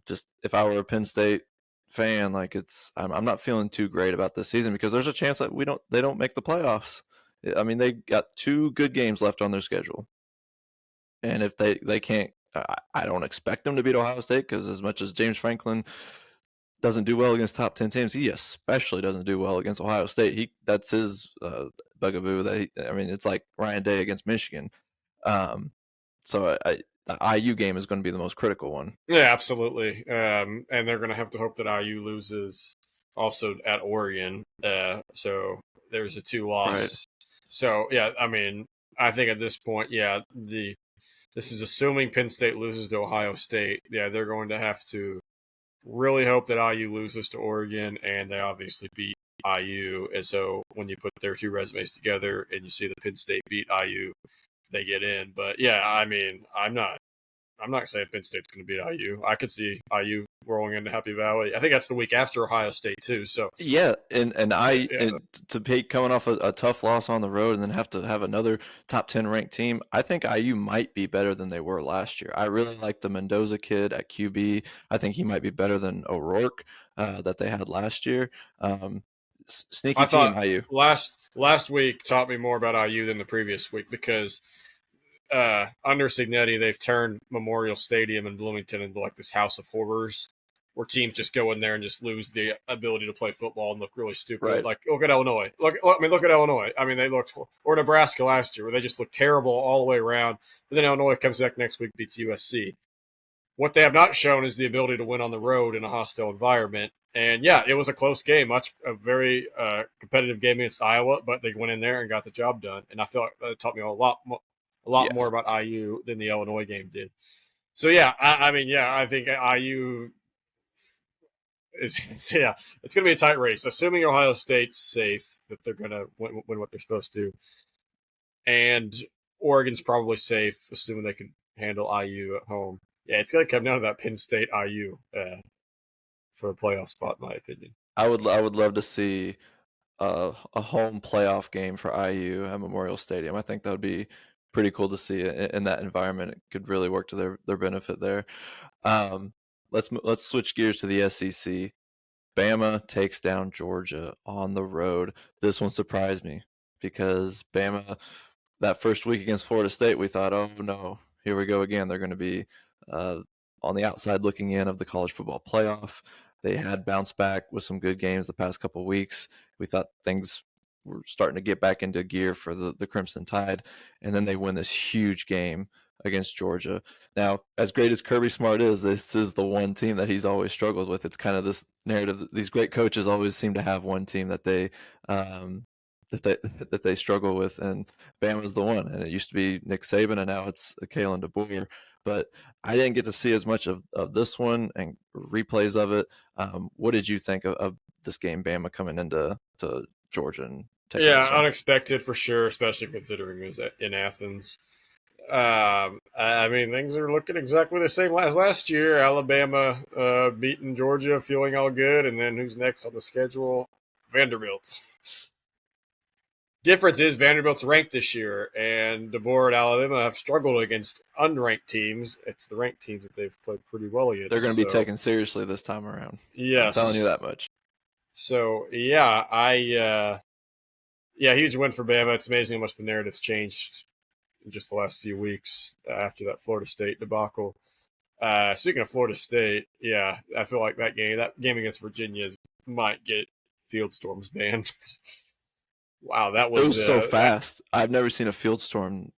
Just if I were a Penn State fan, like, I'm not feeling too great about this season because there's a chance that they don't make the playoffs. I mean, they got 2 good games left on their schedule, and if they can't, I don't expect them to beat Ohio State, because as much as James Franklin doesn't do well against top 10 teams, he especially doesn't do well against Ohio State. That's his bugaboo. It's like Ryan Day against Michigan. So the IU game is going to be the most critical one. Yeah, absolutely. And they're going to have to hope that IU loses also at Oregon. So there's a 2-loss. Right. So, yeah, I mean, I think at this point, yeah, this is assuming Penn State loses to Ohio State. Yeah, they're going to have to really hope that IU loses to Oregon, and they obviously beat IU. And so when you put their 2 resumes together and you see that Penn State beat IU, they get in. But yeah, I mean, I'm not saying Penn State's going to beat IU. I could see IU rolling into Happy Valley. I think that's the week after Ohio State too. So yeah, and to be coming off a tough loss on the road and then have to have another top 10 ranked team, I think IU might be better than they were last year. I really like the Mendoza kid at QB. I think he might be better than O'Rourke that they had last year. Sneaky team, IU. Last week taught me more about IU than the previous week because under Signetti, they've turned Memorial Stadium in Bloomington into like this house of horrors where teams just go in there and just lose the ability to play football and look really stupid. Right. Like, look at Illinois. Look at Illinois. I mean, they looked, or Nebraska last year, where they just looked terrible all the way around. But then Illinois comes back next week, beats USC. What they have not shown is the ability to win on the road in a hostile environment. And yeah, it was a close game, a very competitive game against Iowa, but they went in there and got the job done. And I feel like that taught me a lot more about IU than the Illinois game did. So yeah, I think IU it's going to be a tight race. Assuming Ohio State's safe, that they're going to win what they're supposed to, and Oregon's probably safe, assuming they can handle IU at home. Yeah, it's going to come down to that Penn State IU for the playoff spot, in my opinion. I would love to see a home playoff game for IU at Memorial Stadium. I think that would be pretty cool to see in that environment. It could really work to their benefit there. Um, let's switch gears to the SEC. Bama takes down Georgia on the road. This one surprised me because Bama, that first week against Florida State, we thought, oh no, here we go again. They're going to be uh, on the outside looking in of the college football playoff. They had bounced back with some good games the past couple of weeks. We thought things were starting to get back into gear for the Crimson Tide, and then they win this huge game against Georgia. Now, as great as Kirby Smart is, this is the one team that he's always struggled with. It's kind of this narrative that these great coaches always seem to have one team that they that they struggle with, and Bama's the one. And it used to be Nick Saban, and now it's Kalen DeBoer. But I didn't get to see as much of this one and replays of it. What did you think of this game, Bama coming into Georgia and taking Yeah, this one? unexpected for sure, especially considering it was in Athens. I mean, things are looking exactly the same as last year. Alabama beating Georgia, feeling all good, and then who's next on the schedule? Vanderbilt. Difference is Vanderbilt's ranked this year, and DeBoer and Alabama have struggled against unranked teams. It's the ranked teams that they've played pretty well against. They're going to be So, taken seriously this time around. I'm telling you yes. that much. So yeah, yeah, huge win for Bama. It's amazing how much the narrative's changed in just the last few weeks after that Florida State debacle. Speaking of Florida State, yeah, I feel like that game against Virginia might get Field Storms banned. Wow, that It was was so fast. I've never seen a field storm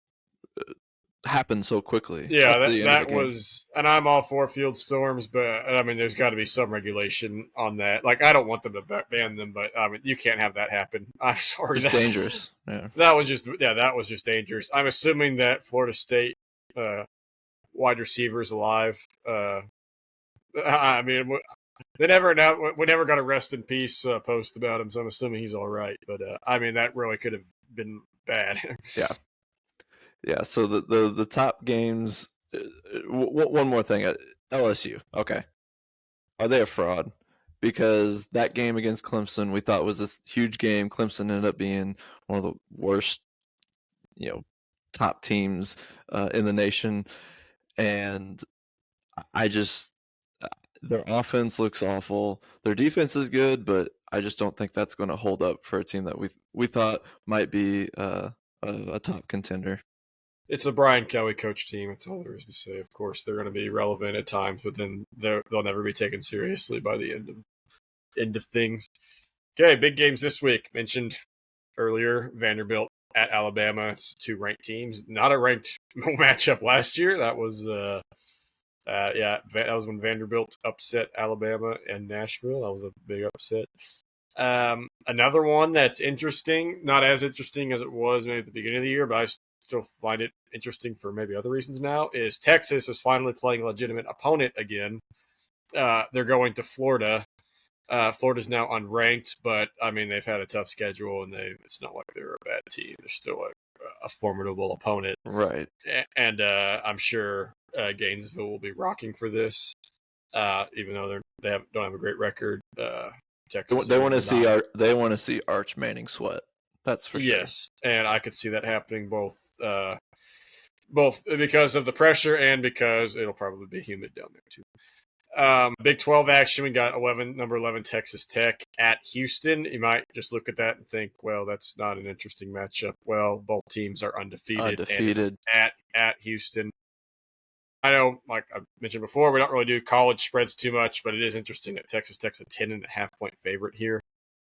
happen so quickly yeah, at the end of the that game. was, and I'm all for field storms, but I mean, there's got to be some regulation on that. Like, I don't want them to ban them, but I mean, you can't have that happen. I'm sorry It's dangerous. Yeah. that was just that was just dangerous. I'm assuming that Florida State wide receiver is alive. I mean, we never got a rest in peace post about him, so I'm assuming he's all right. But I mean, that really could have been bad. Yeah. Yeah. So the top games. One more thing at LSU. Okay, are they a fraud? Because that game against Clemson, we thought was this huge game. Clemson ended up being one of the worst, top teams in the nation, and I just their offense looks awful. Their defense is good, but I just don't think that's going to hold up for a team that we thought might be a top contender. It's a Brian Kelly coach team. That's all there is to say. Of course, they're going to be relevant at times, but then they'll never be taken seriously by the end of things. Okay, big games this week. Mentioned earlier, Vanderbilt at Alabama. It's two ranked teams. Not a ranked matchup last year. That was that was when Vanderbilt upset Alabama and Nashville. That was a big upset. Another one that's interesting, not as interesting as it was maybe at the beginning of the year, but I still find it interesting for maybe other reasons now, is Texas is finally playing a legitimate opponent again. They're going to Florida. Florida's now unranked, but I mean, they've had a tough schedule, and it's not like they're a bad team. They're still a formidable opponent. Right. And I'm sure Gainesville will be rocking for this, even though don't have a great record. Texas, They want to see Arch Manning sweat. That's for sure. yes, and I could see that happening both because of the pressure and because it'll probably be humid down there too. Big 12 action. We got number 11 Texas Tech at Houston. You might just look at that and think, well, that's not an interesting matchup. Well, both teams are undefeated. And it's at Houston. I know, like I mentioned before, we don't really do college spreads too much, but it is interesting that Texas Tech's a 10.5-point favorite here.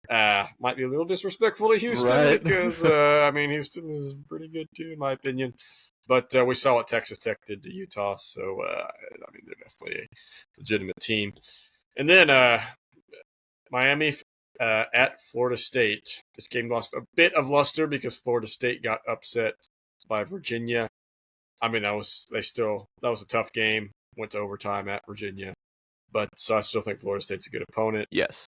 Might be a little disrespectful to Houston, right? Because I mean, Houston is pretty good too, in my opinion. But we saw what Texas Tech did to Utah, so I mean, they're definitely a legitimate team. And then Miami at Florida State. This game lost a bit of luster because Florida State got upset by Virginia. I mean, that was a tough game. Went to overtime at Virginia, but so I still think Florida State's a good opponent. Yes.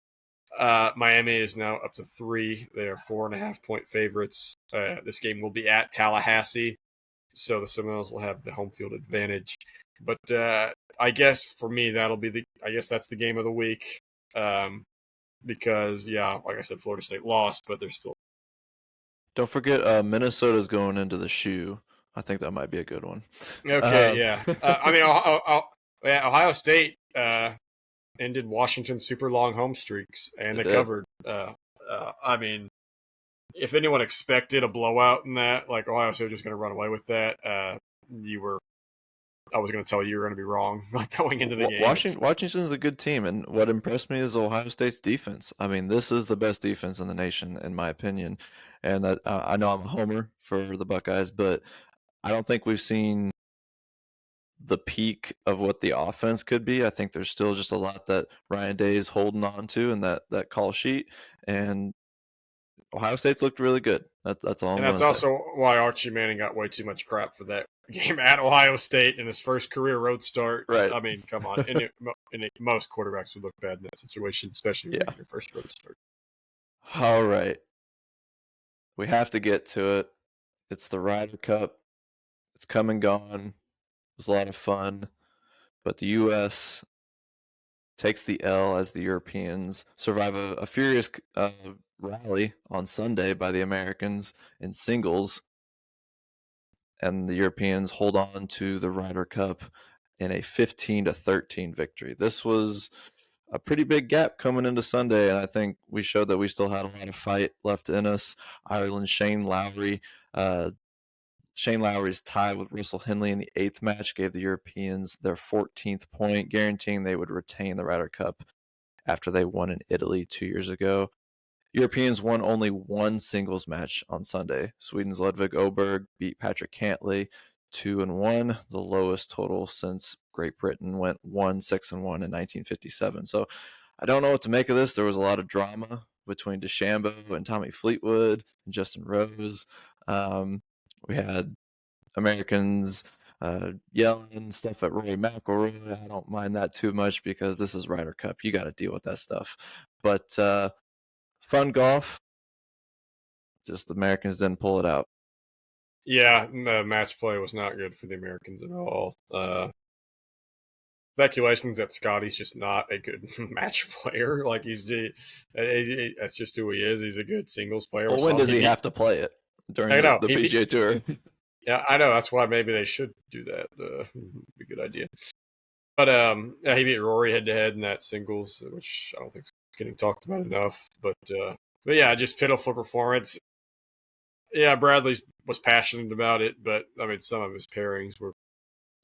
Miami is now up to 3. They are 4.5-point favorites. This game will be at Tallahassee, so the Seminoles will have the home field advantage. But I guess for me, that's the game of the week. because, like I said, Florida State lost, but they're still. Don't forget, Minnesota's going into the shoe. I think that might be a good one. Okay, yeah. I mean, Ohio State ended Washington's super long home streaks, and they did. covered. I mean, if anyone expected a blowout in that, like Ohio State was just going to run away with that, I was going to tell you were going to be wrong going into the game. Washington's a good team, and what impressed me is Ohio State's defense. I mean, this is the best defense in the nation, in my opinion. And I know I'm a homer for the Buckeyes, but I don't think we've seen the peak of what the offense could be. I think there's still just a lot that Ryan Day is holding on to in that call sheet, and Ohio State's looked really good. That's all I'm And going that's to say. also why Archie Manning got way too much crap for that game at Ohio State in his first career road start. Right. I mean, come on. Most quarterbacks would look bad in that situation, especially when your first road start. All right. We have to get to it. It's the Ryder Cup. It's come and gone. It was a lot of fun. But the U.S. takes the L as the Europeans survive a furious rally on Sunday by the Americans in singles, and the Europeans hold on to the Ryder Cup in a 15-13 victory. This was a pretty big gap coming into Sunday, and I think we showed that we still had a lot of fight left in us. Ireland's Shane Lowry's tie with Russell Henley in the 8th match gave the Europeans their 14th point, guaranteeing they would retain the Ryder Cup after they won in Italy 2 years ago. Europeans won only one singles match on Sunday. Sweden's Ludvig Åberg beat Patrick Cantlay 2-1, the lowest total since Great Britain went 1-6-1 in 1957. So I don't know what to make of this. There was a lot of drama between DeChambeau and Tommy Fleetwood and Justin Rose. We had Americans yelling stuff at Rory McIlroy. I don't mind that too much because this is Ryder Cup. You got to deal with that stuff. But fun golf. Just the Americans didn't pull it out. Yeah, the match play was not good for the Americans at all. Speculations that Scotty's just not a good match player. Like that's just who he is. He's a good singles player. Well, when does he have to play it during the PGA Tour? Yeah, I know. That's why maybe they should do that. Be a good idea. But he beat Rory head to head in that singles, which I don't think is getting talked about enough. But yeah, just pitiful performance. Yeah, Bradley was passionate about it, but I mean, some of his pairings were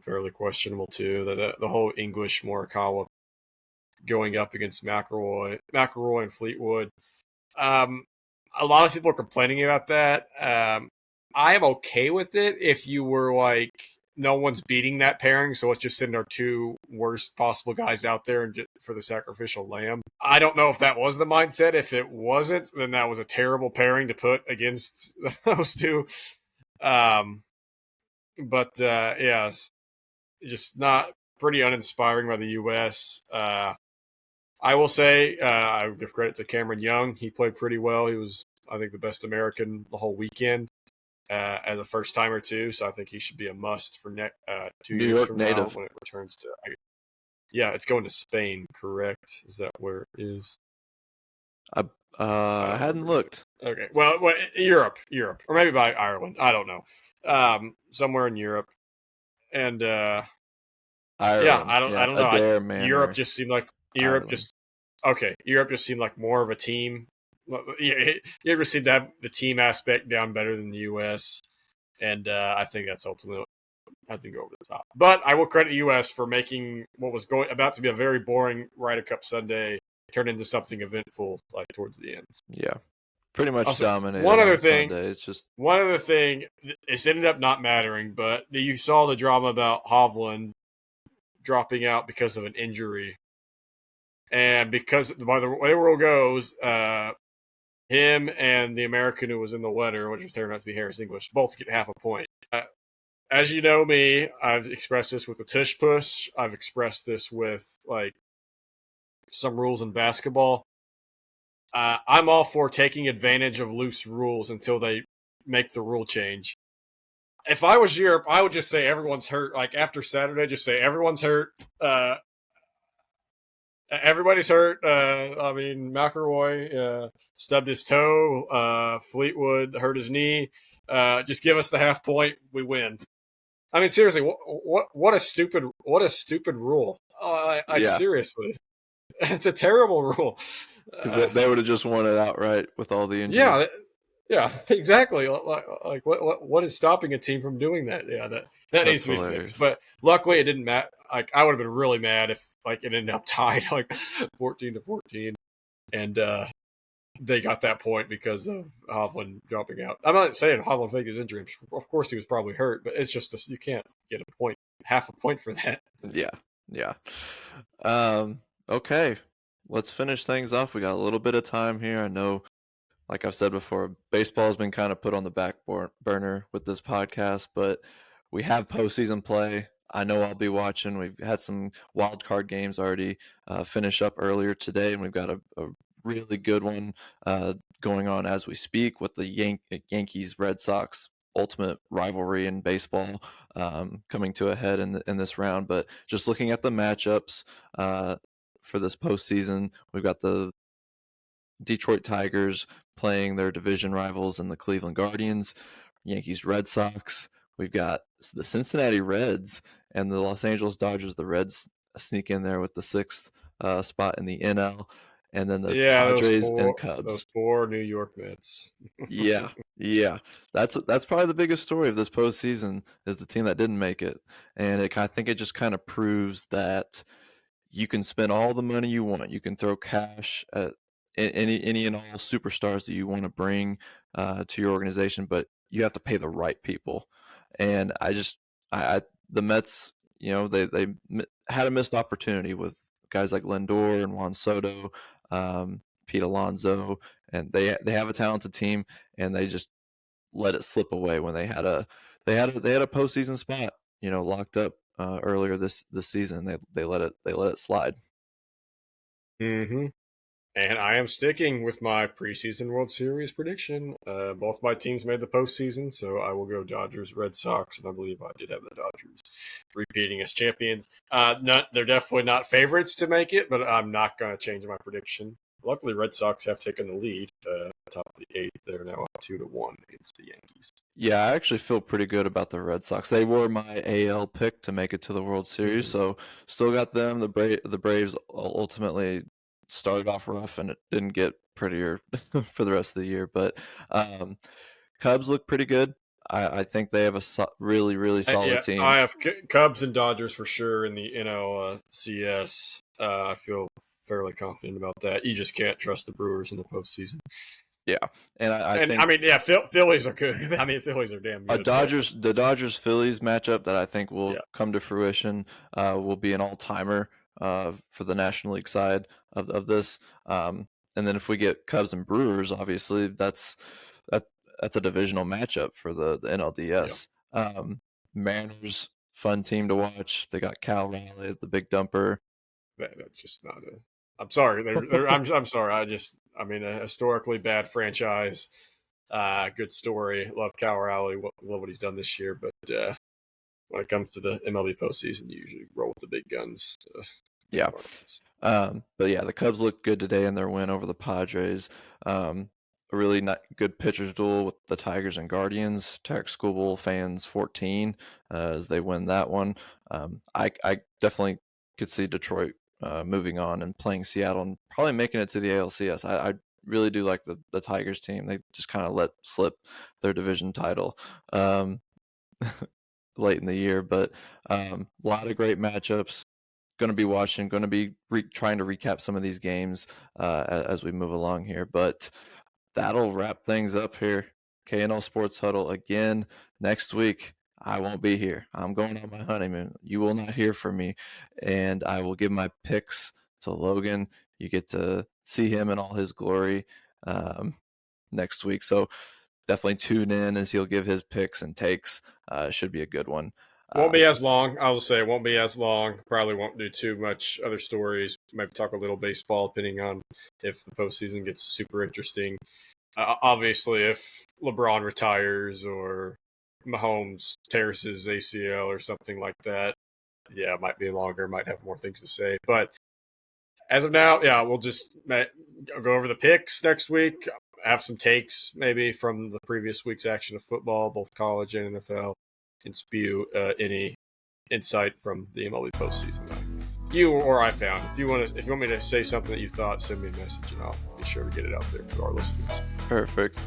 fairly questionable too. The whole English Morikawa going up against McIlroy and Fleetwood. A lot of people are complaining about that. I am okay with it if you were like, no one's beating that pairing, so let's just send our two worst possible guys out there and for the sacrificial lamb. I don't know if that was the mindset. If it wasn't, then that was a terrible pairing to put against those two. But yeah, just not pretty uninspiring by the U.S. I will say I would give credit to Cameron Young. He played pretty well. He was, I think, the best American the whole weekend. As a first timer too, so I think he should be a must for 2 years from native. now when it returns to. Yeah, it's going to Spain, correct? Is that where it is? I hadn't looked. Okay, well, Europe, or maybe by Ireland. I don't know. Somewhere in Europe, and Ireland. Yeah, I don't know. Europe just seemed like Europe just seemed like more of a team. You ever seen the team aspect down better than the U.S., and I think that's ultimately I think over the top. But I will credit the U.S. for making what was about to be a very boring Ryder Cup Sunday turn into something eventful, like towards the end. Yeah, pretty much also, dominated. One other thing, Sunday. It's just it ended up not mattering, but you saw the drama about Hovland dropping out because of an injury, and because by the way the rule goes, him and the American who was in the letter, which was turned out to be Harris English, both get half a point. As you know me, I've expressed this with the tush push. I've expressed this with like some rules in basketball. I'm all for taking advantage of loose rules until they make the rule change. If I was Europe, I would just say everyone's hurt. Like after Saturday, just say everyone's hurt. Everybody's hurt. I mean, McElroy stubbed his toe. Fleetwood hurt his knee. Just give us the half point, we win. I mean, seriously, what a stupid rule. Yeah, Seriously, it's a terrible rule. because they would have just won it outright with all the Yeah, injuries. yeah, exactly. Like what is stopping a team from doing that? Yeah, that needs That's to be fixed. hilarious. But luckily, it didn't matter. Like I would have been really mad if like it ended up tied like 14-14, and they got that point because of Hovland dropping out. I'm not saying Hovland faked his injury. Of course, he was probably hurt, but it's just you can't get a point, half a point for that. Yeah, yeah. Um, okay, let's finish things off. We got a little bit of time here. I know, like I've said before, baseball has been kind of put on the back burner with this podcast, but we have postseason play. I know I'll be watching. We've had some wild card games already finish up earlier today, and we've got a really good one going on as we speak with the Yankees Red Sox ultimate rivalry in baseball coming to a head in this round. But just looking at the matchups for this postseason, we've got the Detroit Tigers playing their division rivals in the Cleveland Guardians, Yankees Red Sox. We've got the Cincinnati Reds and the Los Angeles Dodgers. The Reds sneak in there with the sixth spot in the NL, and then the Yeah, Padres and Cubs. those four New York Mets. Yeah, yeah, that's probably the biggest story of this postseason is the team that didn't make it, and I think it just kind of proves that you can spend all the money you want. You can throw cash at any and all superstars that you want to bring to your organization, but you have to pay the right people. And I the Mets, they had a missed opportunity with guys like Lindor and Juan Soto, Pete Alonso, and they have a talented team, and they just let it slip away when they had a postseason spot, locked up earlier this season. They let it slide. Mm-hmm. And I am sticking with my preseason World Series prediction. Both my teams made the postseason, so I will go Dodgers, Red Sox, and I believe I did have the Dodgers repeating as champions. They're definitely not favorites to make it, but I'm not going to change my prediction. Luckily, Red Sox have taken the lead, top of the eighth. They're now up 2-1 against the Yankees. Yeah, I actually feel pretty good about the Red Sox. They were my AL pick to make it to the World Series, Mm-hmm. so still got them. The Braves ultimately started off rough, and it didn't get prettier for the rest of the year. But um, Cubs look pretty good. I think they have a really, really solid Yeah, team. I have Cubs and Dodgers for sure in the NLCS. I feel fairly confident about that. You just can't trust the Brewers in the postseason. Yeah, and I And I think mean, yeah, Phillies are good. I mean, Phillies are damn a good. But The Dodgers Phillies matchup that I think will yeah, come to fruition will be an all timer for the National League side of this. And then if we get Cubs and Brewers, obviously that that's a divisional matchup for the yeah, NLDS. Mariners, fun team to watch. They got Cal Raleigh, the big dumper. that's just not a. I'm sorry. I'm sorry. I mean, a historically bad franchise. Good story. Love Cal Raleigh. Love what he's done this year. But when it comes to the MLB postseason, you usually roll with the big guns. Yeah. But yeah, the Cubs looked good today in their win over the Padres. A really not good pitchers duel with the Tigers and Guardians. Tarek Skubal fans 14 as they win that one. I definitely could see Detroit moving on and playing Seattle and probably making it to the ALCS. I really do like the Tigers team. They just kind of let slip their division title late in the year, but a lot of great matchups. Going to be watching, going to be trying to recap some of these games as we move along here. But that'll wrap things up here. KNL Sports Huddle again next week. I won't be here. I'm going on my honeymoon. You will not hear from me. And I will give my picks to Logan. You get to see him in all his glory next week. So definitely tune in as he'll give his picks and takes. Should be a good one. Won't be as long. I will say it won't be as long. Probably won't do too much other stories. Maybe talk a little baseball, depending on if the postseason gets super interesting. Obviously, if LeBron retires or Mahomes tears his ACL or something like that, yeah, it might be longer. Might have more things to say. But as of now, yeah, we'll just go over the picks next week. Have some takes maybe from the previous week's action of football, both college and NFL, and spew any insight from the MLB postseason that you or I found. If you want me to say something that you thought, send me a message, and I'll be sure to get it out there for our listeners. Perfect.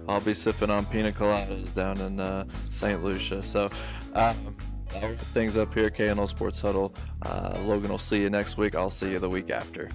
I'll be sipping on pina coladas down in St. Lucia. So I'll wrap things up here, KNL Sports Huddle. Logan will see you next week. I'll see you the week after.